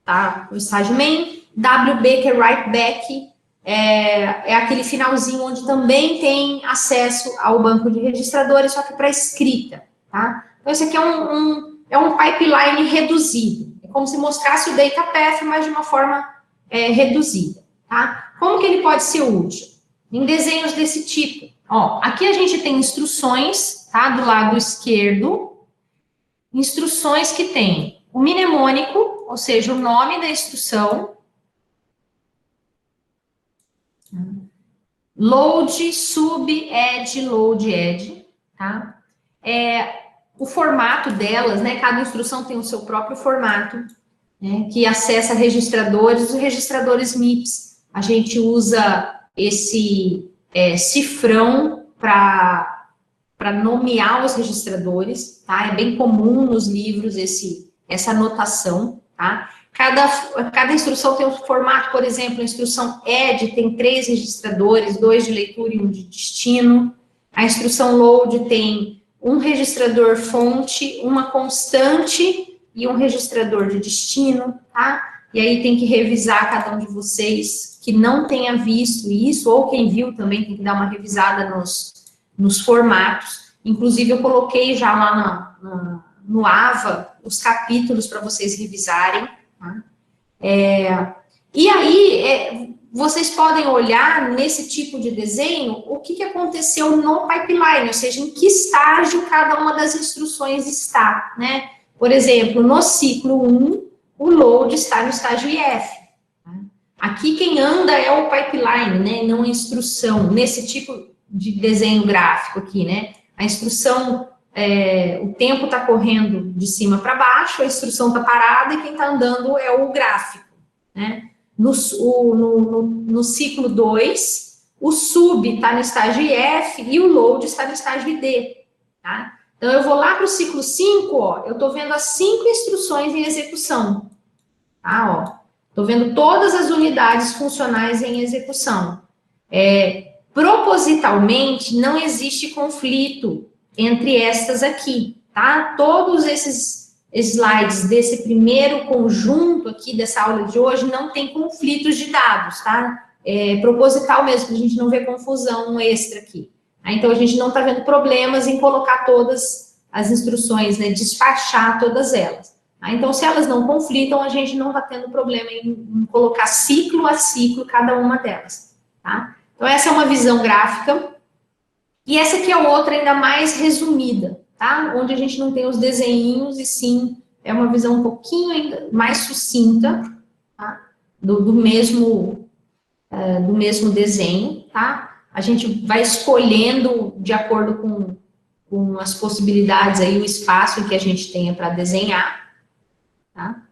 tá? O estágio main. WB, que é write back, é aquele finalzinho onde também tem acesso ao banco de registradores, só que para escrita, tá? Então, esse aqui é um pipeline reduzido. É como se mostrasse o data path, mas de uma forma reduzida, tá? Como que ele pode ser útil? Em desenhos desse tipo. Ó, aqui a gente tem instruções, tá? Do lado esquerdo, instruções que tem o mnemônico, ou seja, o nome da instrução, load, sub, add, tá? O formato delas, né? Cada instrução tem o seu próprio formato, né? Que acessa registradores, os registradores MIPS. A gente usa esse cifrão para nomear os registradores, tá? É bem comum nos livros essa anotação, tá? Cada instrução tem um formato, por exemplo, a instrução add tem 3 registradores, 2 de leitura e 1 de destino. A instrução load tem um registrador fonte, uma constante e um registrador de destino, tá? E aí tem que revisar cada um de vocês que não tenha visto isso, ou quem viu também tem que dar uma revisada nos formatos. Inclusive, eu coloquei já lá no AVA os capítulos para vocês revisarem. Tá? E aí, vocês podem olhar nesse tipo de desenho o que aconteceu no pipeline, ou seja, em que estágio cada uma das instruções está, né? Por exemplo, no ciclo 1, o load está no estágio IF. Tá? Aqui quem anda é o pipeline, né? Não a instrução, nesse tipo de desenho gráfico aqui, né? A instrução, o tempo está correndo de cima para baixo, a instrução está parada e quem está andando é o gráfico, né? No ciclo 2, o sub está no estágio IF e o load está no estágio ID, tá? Então, eu vou lá para o ciclo 5, ó, eu estou vendo as 5 instruções em execução, tá? Ó, estou vendo todas as unidades funcionais em execução. Propositalmente, não existe conflito entre estas aqui, tá? Todos esses slides desse primeiro conjunto aqui dessa aula de hoje não tem conflitos de dados, tá? É proposital mesmo, para a gente não ver confusão extra aqui. Então, a gente não está vendo problemas em colocar todas as instruções, né? Despachar todas elas. Tá? Então, se elas não conflitam, a gente não está tendo problema em colocar ciclo a ciclo cada uma delas, tá? Então, essa é uma visão gráfica. E essa aqui é outra ainda mais resumida, tá? Onde a gente não tem os desenhinhos, e sim, é uma visão um pouquinho ainda mais sucinta, tá? Do mesmo desenho, tá? A gente vai escolhendo de acordo com as possibilidades aí, o espaço que a gente tenha para desenhar, tá?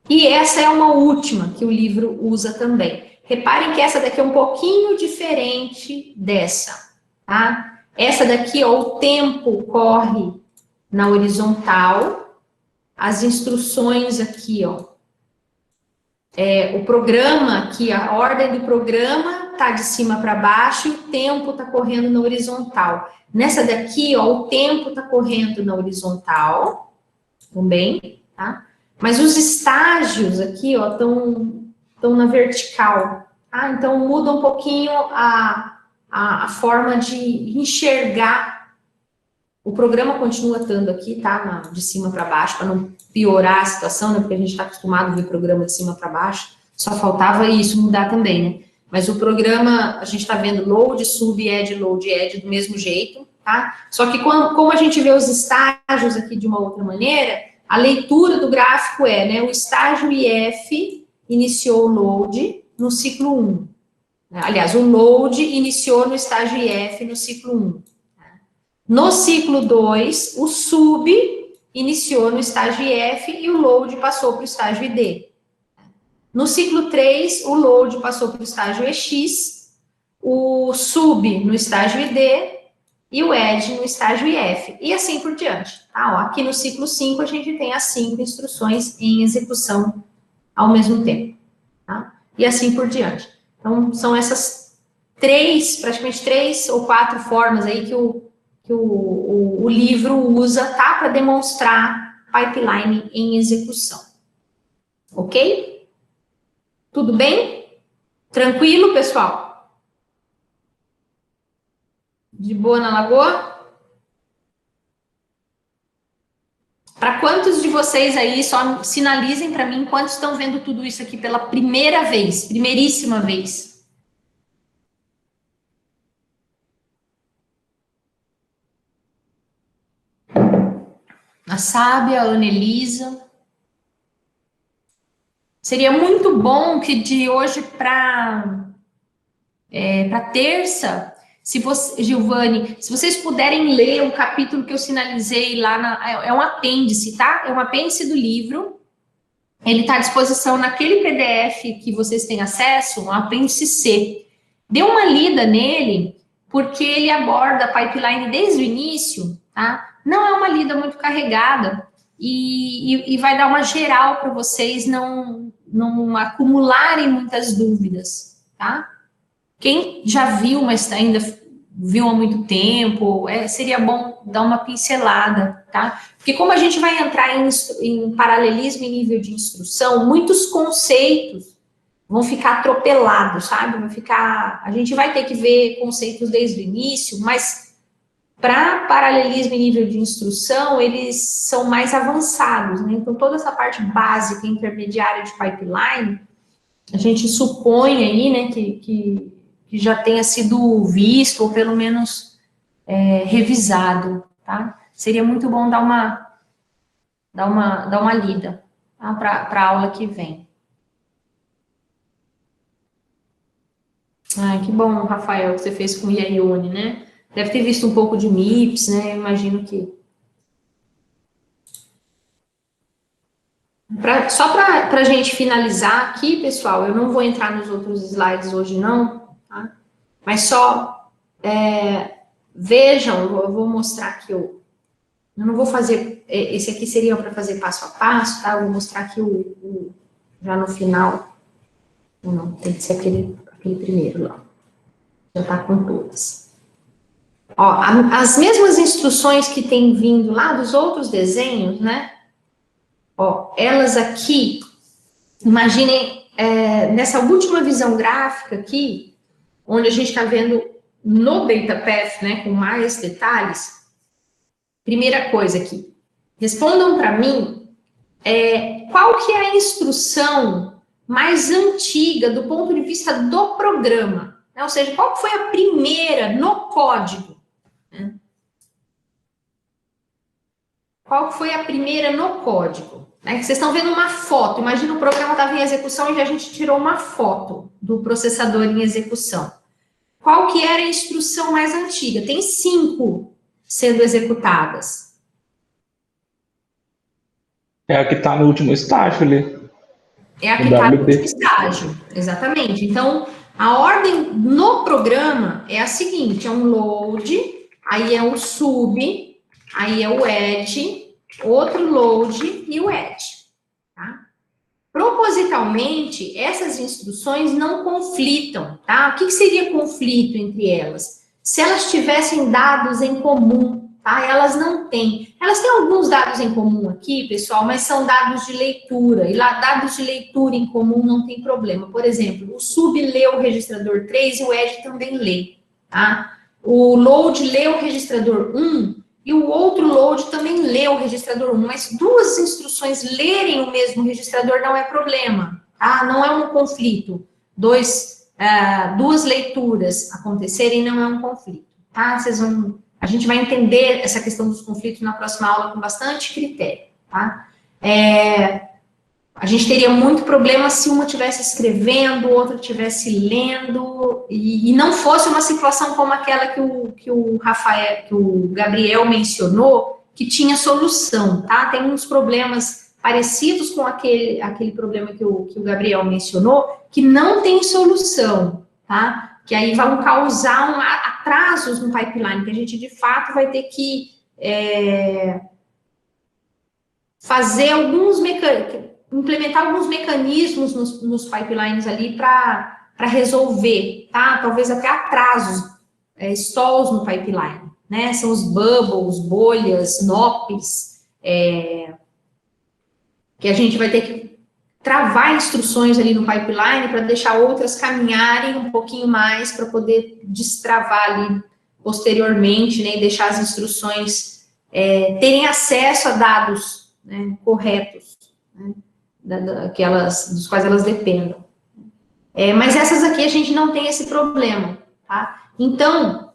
E essa é uma última que o livro usa também. Reparem que essa daqui é um pouquinho diferente dessa, tá? Essa daqui, ó, o tempo corre na horizontal, as instruções aqui, ó, o programa aqui, a ordem do programa tá de cima para baixo e o tempo tá correndo na horizontal. Nessa daqui, ó, o tempo tá correndo na horizontal, também, tá? Mas os estágios aqui, ó, estão na vertical, tá? Então, muda um pouquinho a forma de enxergar. O programa continua estando aqui, tá? De cima para baixo, para não piorar a situação, né? Porque a gente está acostumado a ver programa de cima para baixo. Só faltava isso mudar também, né? Mas o programa, a gente está vendo load, sub, add, load, add do mesmo jeito, tá? Só que como a gente vê os estágios aqui de uma outra maneira, a leitura do gráfico né? O estágio IF iniciou o load no ciclo 1. Aliás, o load iniciou no estágio IF no ciclo 1. No ciclo 2, o sub iniciou no estágio IF e o load passou para o estágio ID. No ciclo 3, o load passou para o estágio EX, o sub no estágio ID e o ED no estágio IF, e assim por diante. Tá? Ó, aqui no ciclo 5, a gente tem as 5 instruções em execução ao mesmo tempo. Tá? E assim por diante. Então, são essas praticamente 3 ou 4 formas aí que o livro usa, tá? Para demonstrar pipeline em execução. Ok? Tudo bem? Tranquilo, pessoal? De boa na lagoa? Para quantos de vocês aí, só sinalizem para mim quantos estão vendo tudo isso aqui pela primeira vez, primeiríssima vez. A Sábia, a Anelisa. Seria muito bom que de hoje para terça, se você, Giovanni, se vocês puderem ler um capítulo que eu sinalizei lá, é um apêndice, tá? É um apêndice do livro. Ele está à disposição naquele PDF que vocês têm acesso, um apêndice C. Dê uma lida nele, porque ele aborda a pipeline desde o início, tá? Não é uma lida muito carregada e vai dar uma geral para vocês não acumularem muitas dúvidas, tá? Quem já viu, mas ainda viu há muito tempo, seria bom dar uma pincelada, tá? Porque como a gente vai entrar em paralelismo em nível de instrução, muitos conceitos vão ficar atropelados, sabe? A gente vai ter que ver conceitos desde o início, mas para paralelismo em nível de instrução, eles são mais avançados, né? Então, toda essa parte básica, intermediária de pipeline, a gente supõe aí, né, que já tenha sido visto, ou pelo menos revisado, tá? Seria muito bom dar uma lida, tá? Para a aula que vem. Ai, que bom, Rafael, que você fez com o Iaione, né? Deve ter visto um pouco de MIPS, né? Eu imagino que... Só para a gente finalizar aqui, pessoal, eu não vou entrar nos outros slides hoje, não, tá? Mas só vejam, eu vou mostrar aqui, eu não vou fazer, esse aqui seria para fazer passo a passo, tá? Eu vou mostrar aqui já no final, não, tem que ser aquele primeiro lá, já tá com todas. Ó, as mesmas instruções que tem vindo lá dos outros desenhos, né? Ó, elas aqui, imaginem, nessa última visão gráfica aqui, onde a gente está vendo no DataPath, né, com mais detalhes, primeira coisa aqui, respondam para mim, qual que é a instrução mais antiga do ponto de vista do programa? Né? Ou seja, qual foi a primeira no código? Né? Qual foi a primeira no código? Vocês estão vendo uma foto, imagina o programa estava em execução e a gente tirou uma foto do processador em execução. Qual que era a instrução mais antiga? Tem 5 sendo executadas. É a que está no último estágio ali. É a que está no último estágio, exatamente. Então, a ordem no programa é a seguinte, é um load, aí é um sub, aí é o add, outro load e o add, tá? Propositalmente, essas instruções não conflitam, tá? O que seria conflito entre elas? Se elas tivessem dados em comum, tá? Elas não têm. Elas têm alguns dados em comum aqui, pessoal, mas são dados de leitura. E lá, dados de leitura em comum não tem problema. Por exemplo, o sub lê o registrador 3 e o add também lê, tá? O load lê o registrador 1 e o outro load também lê o registrador 1, mas duas instruções lerem o mesmo registrador não é problema, tá? Não é um conflito. Duas leituras acontecerem não é um conflito, tá? A gente vai entender essa questão dos conflitos na próxima aula com bastante critério, tá? A gente teria muito problema se uma estivesse escrevendo, outra estivesse lendo, e não fosse uma situação como aquela que o Gabriel mencionou, que tinha solução, tá? Tem uns problemas parecidos com aquele problema que o Gabriel mencionou, que não tem solução, tá? Que aí vão causar atrasos no pipeline, que a gente, de fato, vai ter que fazer implementar alguns mecanismos nos pipelines ali para resolver, tá? Talvez até atrasos, stalls no pipeline, né? São os bubbles, bolhas, NOPs, que a gente vai ter que travar instruções ali no pipeline para deixar outras caminharem um pouquinho mais para poder destravar ali posteriormente, né? E deixar as instruções terem acesso a dados, né, corretos, né, dos quais elas dependam. Mas essas aqui a gente não tem esse problema, tá? Então,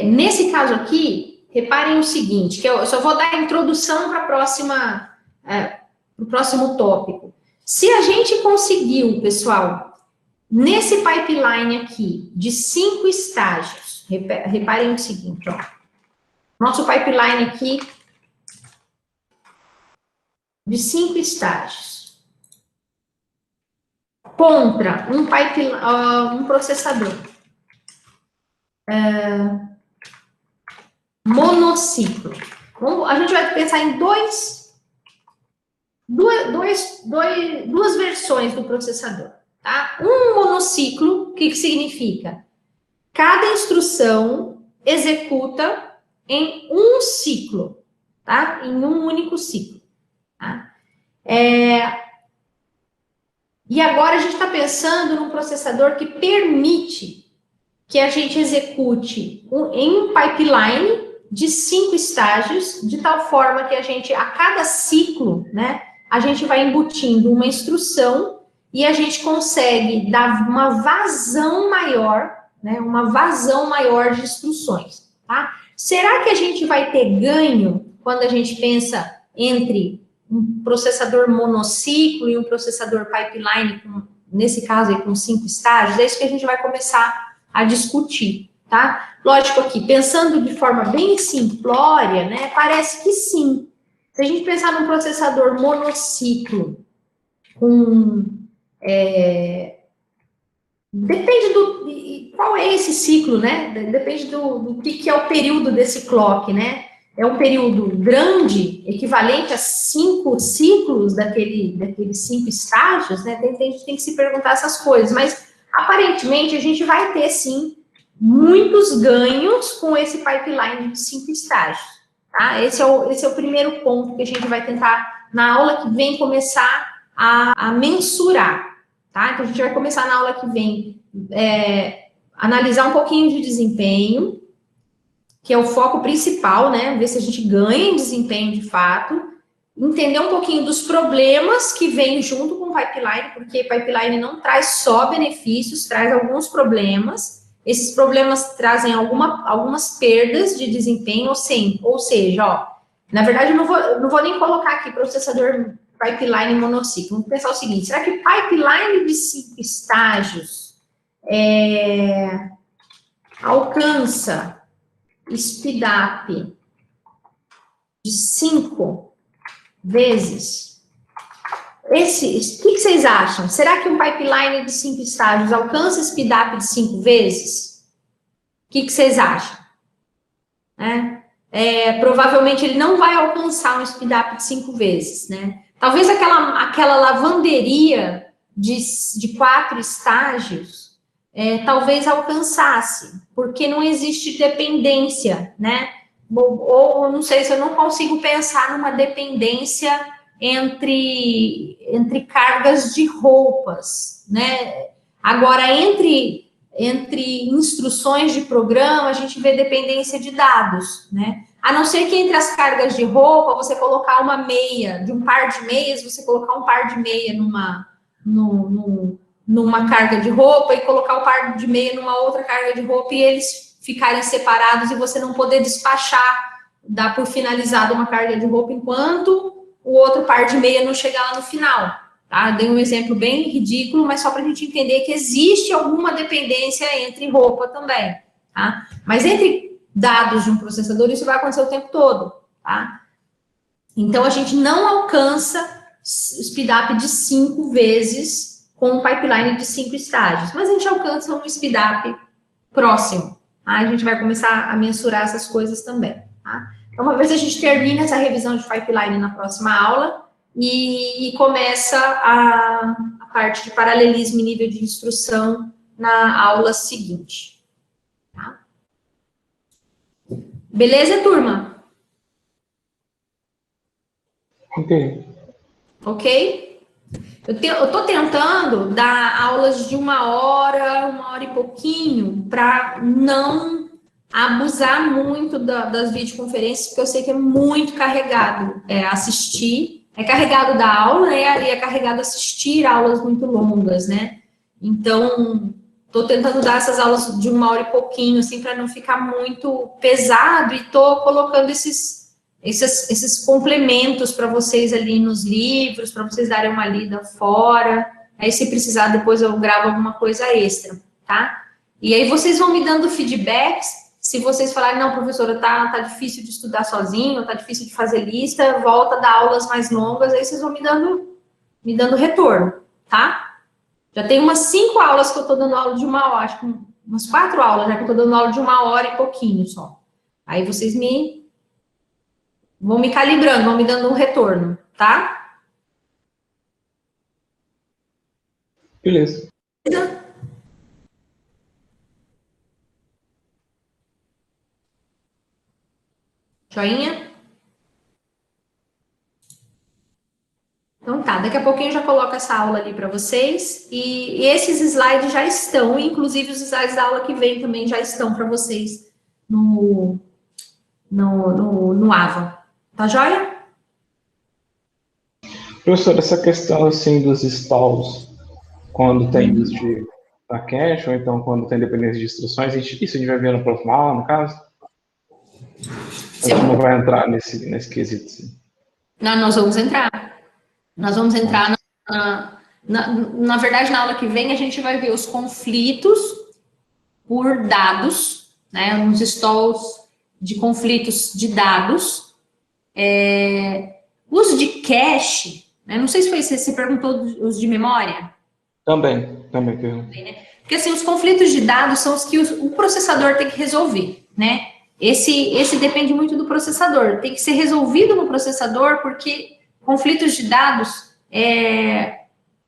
nesse caso aqui, reparem o seguinte, que eu só vou dar a introdução para o próximo tópico. Se a gente conseguiu, pessoal, nesse pipeline aqui, de 5 estágios, reparem o seguinte, ó, nosso pipeline aqui, de 5 estágios, contra um processador monociclo. A gente vai pensar em duas versões do processador, tá? Um monociclo, o que significa? Cada instrução executa em um ciclo, tá? Em um único ciclo, tá? E agora a gente está pensando num processador que permite que a gente execute em um pipeline de 5 estágios, de tal forma que a cada ciclo, né, a gente vai embutindo uma instrução e a gente consegue dar uma vazão maior, né, de instruções, tá? Será que a gente vai ter ganho quando a gente pensa entre um processador monociclo e um processador pipeline, nesse caso aí com 5 estágios? É isso que a gente vai começar a discutir, tá? Lógico aqui, pensando de forma bem simplória, né, parece que sim. Se a gente pensar num processador monociclo, depende qual é esse ciclo, né? Depende do que é o período desse clock, né? É um período grande, equivalente a 5 ciclos daqueles 5 estágios, né? A gente tem que se perguntar essas coisas, mas aparentemente a gente vai ter, sim, muitos ganhos com esse pipeline de 5 estágios, tá? Esse é o primeiro ponto que a gente vai tentar, na aula que vem, começar a mensurar, tá? Então, a gente vai começar na aula que vem, analisar um pouquinho de desempenho, que é o foco principal, né? Ver se a gente ganha em desempenho de fato, entender um pouquinho dos problemas que vêm junto com o pipeline, porque pipeline não traz só benefícios, traz alguns problemas. Esses problemas trazem algumas perdas de desempenho, ou seja, ó, na verdade, eu não vou nem colocar aqui processador pipeline monociclo. Vamos pensar o seguinte: será que pipeline de 5 estágios alcança speedup de 5 vezes? O que vocês acham? Será que um pipeline de 5 estágios alcança speedup de 5 vezes? O que vocês acham? Provavelmente ele não vai alcançar um speedup de 5 vezes, né? Talvez aquela lavanderia de 4 estágios, talvez alcançasse, porque não existe dependência, né? Ou não sei se eu não consigo pensar numa dependência entre cargas de roupas, né? Agora, entre instruções de programa, a gente vê dependência de dados, né? A não ser que entre as cargas de roupa, você colocar uma meia, de um par de meias, você colocar um par de meia numa carga de roupa e colocar o par de meia numa outra carga de roupa e eles ficarem separados e você não poder despachar, dar por finalizada uma carga de roupa enquanto o outro par de meia não chegar lá no final, tá? Dei um exemplo bem ridículo, mas só para a gente entender que existe alguma dependência entre roupa também, tá? Mas entre dados de um processador, isso vai acontecer o tempo todo, tá? Então, a gente não alcança speedup de 5 vezes com um pipeline de 5 estágios, mas a gente alcança um speed up próximo. Tá? A gente vai começar a mensurar essas coisas também. Tá? Então, uma vez a gente termina essa revisão de pipeline na próxima aula e começa a parte de paralelismo e nível de instrução na aula seguinte. Tá? Beleza, turma? Ok. Ok? Eu estou tentando dar aulas de 1 hora e pouquinho, para não abusar muito das videoconferências, porque eu sei que é muito carregado assistir, é carregado dar aula, né, e é carregado assistir aulas muito longas, né? Então, estou tentando dar essas aulas de 1 hora e pouquinho, assim, para não ficar muito pesado, e estou colocando esses complementos para vocês ali nos livros, para vocês darem uma lida fora. Aí, se precisar, depois eu gravo alguma coisa extra, tá? E aí, vocês vão me dando feedbacks. Se vocês falarem, não, professora, tá difícil de estudar sozinho, tá difícil de fazer lista, volta a dar aulas mais longas, aí vocês vão me dando retorno, tá? Já tem umas 5 aulas que eu tô dando aula de 1 hora, acho que umas 4 aulas já que eu tô dando aula de 1 hora e pouquinho só. Aí vocês vão me calibrando, vão me dando um retorno, tá? Beleza. Joinha? Então tá, daqui a pouquinho eu já coloco essa aula ali para vocês, e esses slides já estão, inclusive os slides da aula que vem também já estão para vocês no AVA. Tá joia? Professor, essa questão assim dos stalls, quando tem uso da cache, ou então quando tem dependência de instruções, isso a gente vai ver na próxima aula, no caso? A gente não vai entrar nesse quesito, assim. Não, nós vamos entrar. Nós vamos entrar, na verdade, na aula que vem, a gente vai ver os conflitos por dados, né, uns stalls de conflitos de dados, os de cache, né, não sei se foi você perguntou os de memória. Também. Porque, assim, os conflitos de dados são os que o processador tem que resolver, né? Esse depende muito do processador, tem que ser resolvido no processador, porque conflitos de dados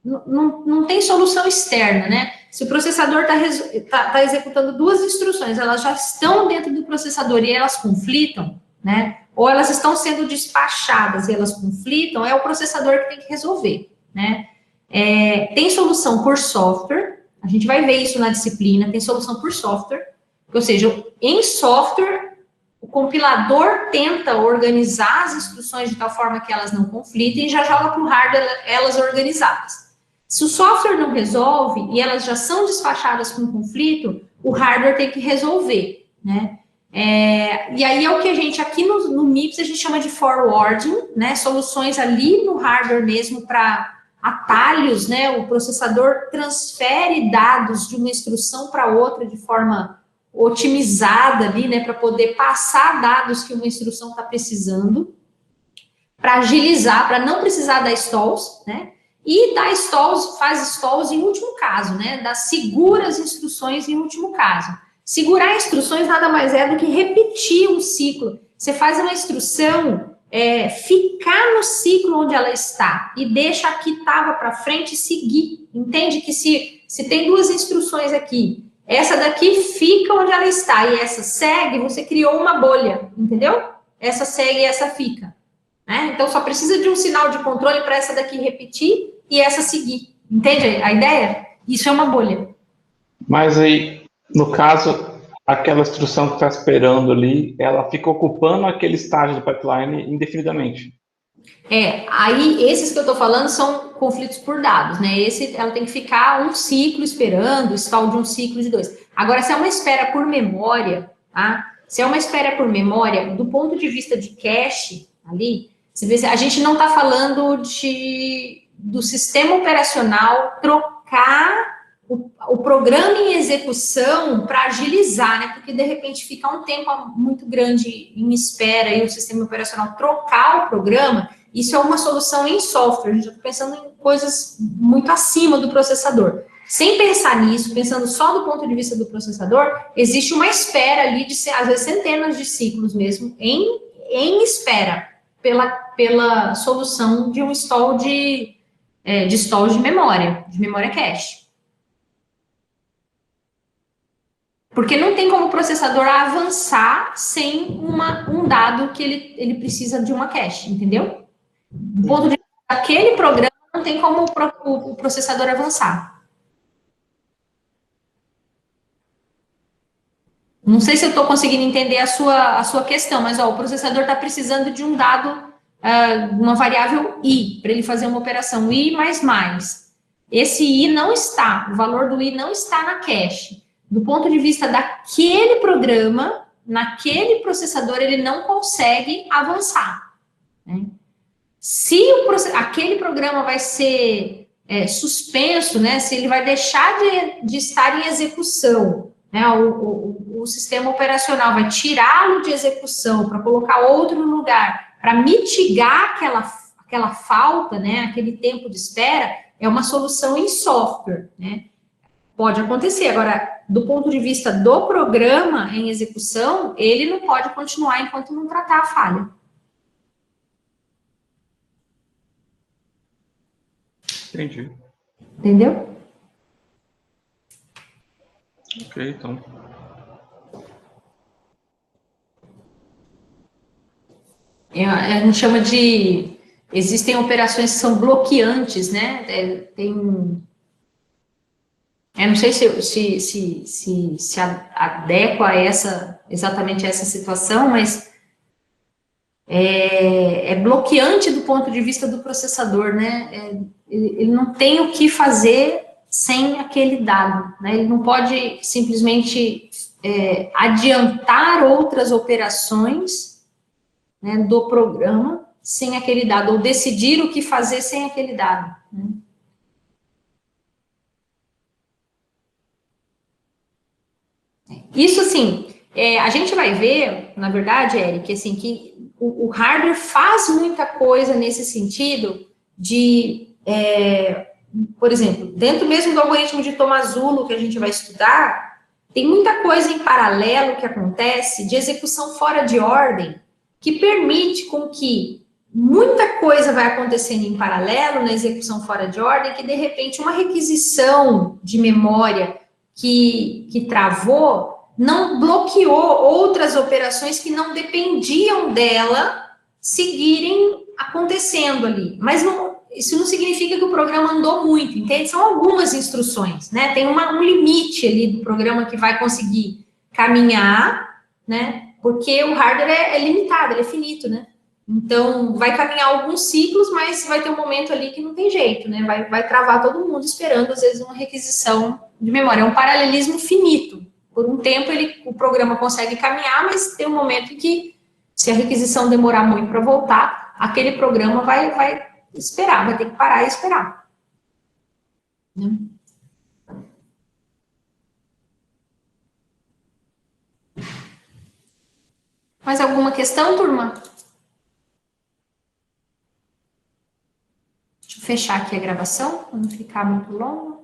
não tem solução externa, né? Se o processador tá executando 2 instruções, elas já estão dentro do processador e elas conflitam, né? Ou elas estão sendo despachadas e elas conflitam, é o processador que tem que resolver, né? Tem solução por software, a gente vai ver isso na disciplina, tem solução por software, ou seja, em software, o compilador tenta organizar as instruções de tal forma que elas não conflitem e já joga para o hardware elas organizadas. Se o software não resolve e elas já são despachadas com conflito, o hardware tem que resolver, né? E aí é o que a gente, aqui no MIPS, a gente chama de forwarding, né? Soluções ali no hardware mesmo para atalhos, né? O processador transfere dados de uma instrução para outra de forma otimizada ali, né? Para poder passar dados que uma instrução está precisando, para agilizar, para não precisar dar stalls, né? E dá stalls, faz stalls em último caso, né? Dá segura as instruções em último caso. Segurar instruções nada mais é do que repetir um ciclo. Você faz uma instrução, ficar no ciclo onde ela está e deixa a que estava para frente seguir. Entende que se tem 2 instruções aqui, essa daqui fica onde ela está e essa segue, você criou uma bolha, entendeu? Essa segue e essa fica. Né? Então, só precisa de um sinal de controle para essa daqui repetir e essa seguir. Entende a ideia? Isso é uma bolha. Mas aí, no caso, aquela instrução que está esperando ali, ela fica ocupando aquele estágio do pipeline indefinidamente. Aí esses que eu estou falando são conflitos por dados, né? Ela tem que ficar um ciclo esperando, stall de um ciclo de 2. Agora, se é uma espera por memória, tá? Se é uma espera por memória, do ponto de vista de cache, ali, a gente não está falando do sistema operacional trocar o programa em execução para agilizar, né? Porque, de repente, fica um tempo muito grande em espera e o sistema operacional trocar o programa, Isso é uma solução em software, a gente está pensando em coisas muito acima do processador. Sem pensar nisso, pensando só do ponto de vista do processador, existe uma espera ali de, às vezes, centenas de ciclos mesmo, em espera, pela solução de um stall de memória cache. Porque não tem como o processador avançar sem um dado que ele precisa de uma cache, entendeu? Do ponto de vista daquele programa, não tem como o processador avançar. Não sei se eu estou conseguindo entender a sua questão, mas ó, o processador está precisando de um dado, uma variável i, para ele fazer uma operação i mais. Esse i não está, o valor do i não está na cache. Do ponto de vista daquele programa, naquele processador, ele não consegue avançar, né? Se aquele programa vai ser suspenso, né, se ele vai deixar de estar em execução, né, o sistema operacional vai tirá-lo de execução para colocar outro no lugar, para mitigar aquela falta, né, aquele tempo de espera, é uma solução em software, né? Pode acontecer. Agora, do ponto de vista do programa em execução, ele não pode continuar enquanto não tratar a falha. Entendi. Entendeu? Ok, então. A gente chama de... Existem operações que são bloqueantes, né? Eu não sei se adequa a exatamente a essa situação, mas é bloqueante do ponto de vista do processador, né? Ele não tem o que fazer sem aquele dado, né? Ele não pode simplesmente adiantar outras operações, né, do programa sem aquele dado, ou decidir o que fazer sem aquele dado, né? Isso, assim, a gente vai ver, na verdade, Eric, assim, que o hardware faz muita coisa nesse sentido de, por exemplo, dentro mesmo do algoritmo de Tomasulo que a gente vai estudar, tem muita coisa em paralelo que acontece de execução fora de ordem que permite com que muita coisa vai acontecendo em paralelo na execução fora de ordem que, de repente, uma requisição de memória que travou não bloqueou outras operações que não dependiam dela seguirem acontecendo ali. Mas isso não significa que o programa andou muito, entende? São algumas instruções, né? Tem um limite ali do programa que vai conseguir caminhar, né? Porque o hardware é limitado, ele é finito, né? Então, vai caminhar alguns ciclos, mas vai ter um momento ali que não tem jeito, né? Vai travar todo mundo esperando, às vezes, uma requisição de memória. É um paralelismo finito. Por um tempo, o programa consegue caminhar, mas tem um momento em que, se a requisição demorar muito para voltar, aquele programa vai esperar, vai ter que parar e esperar. Né? Mais alguma questão, turma? Deixa eu fechar aqui a gravação, para não ficar muito longo.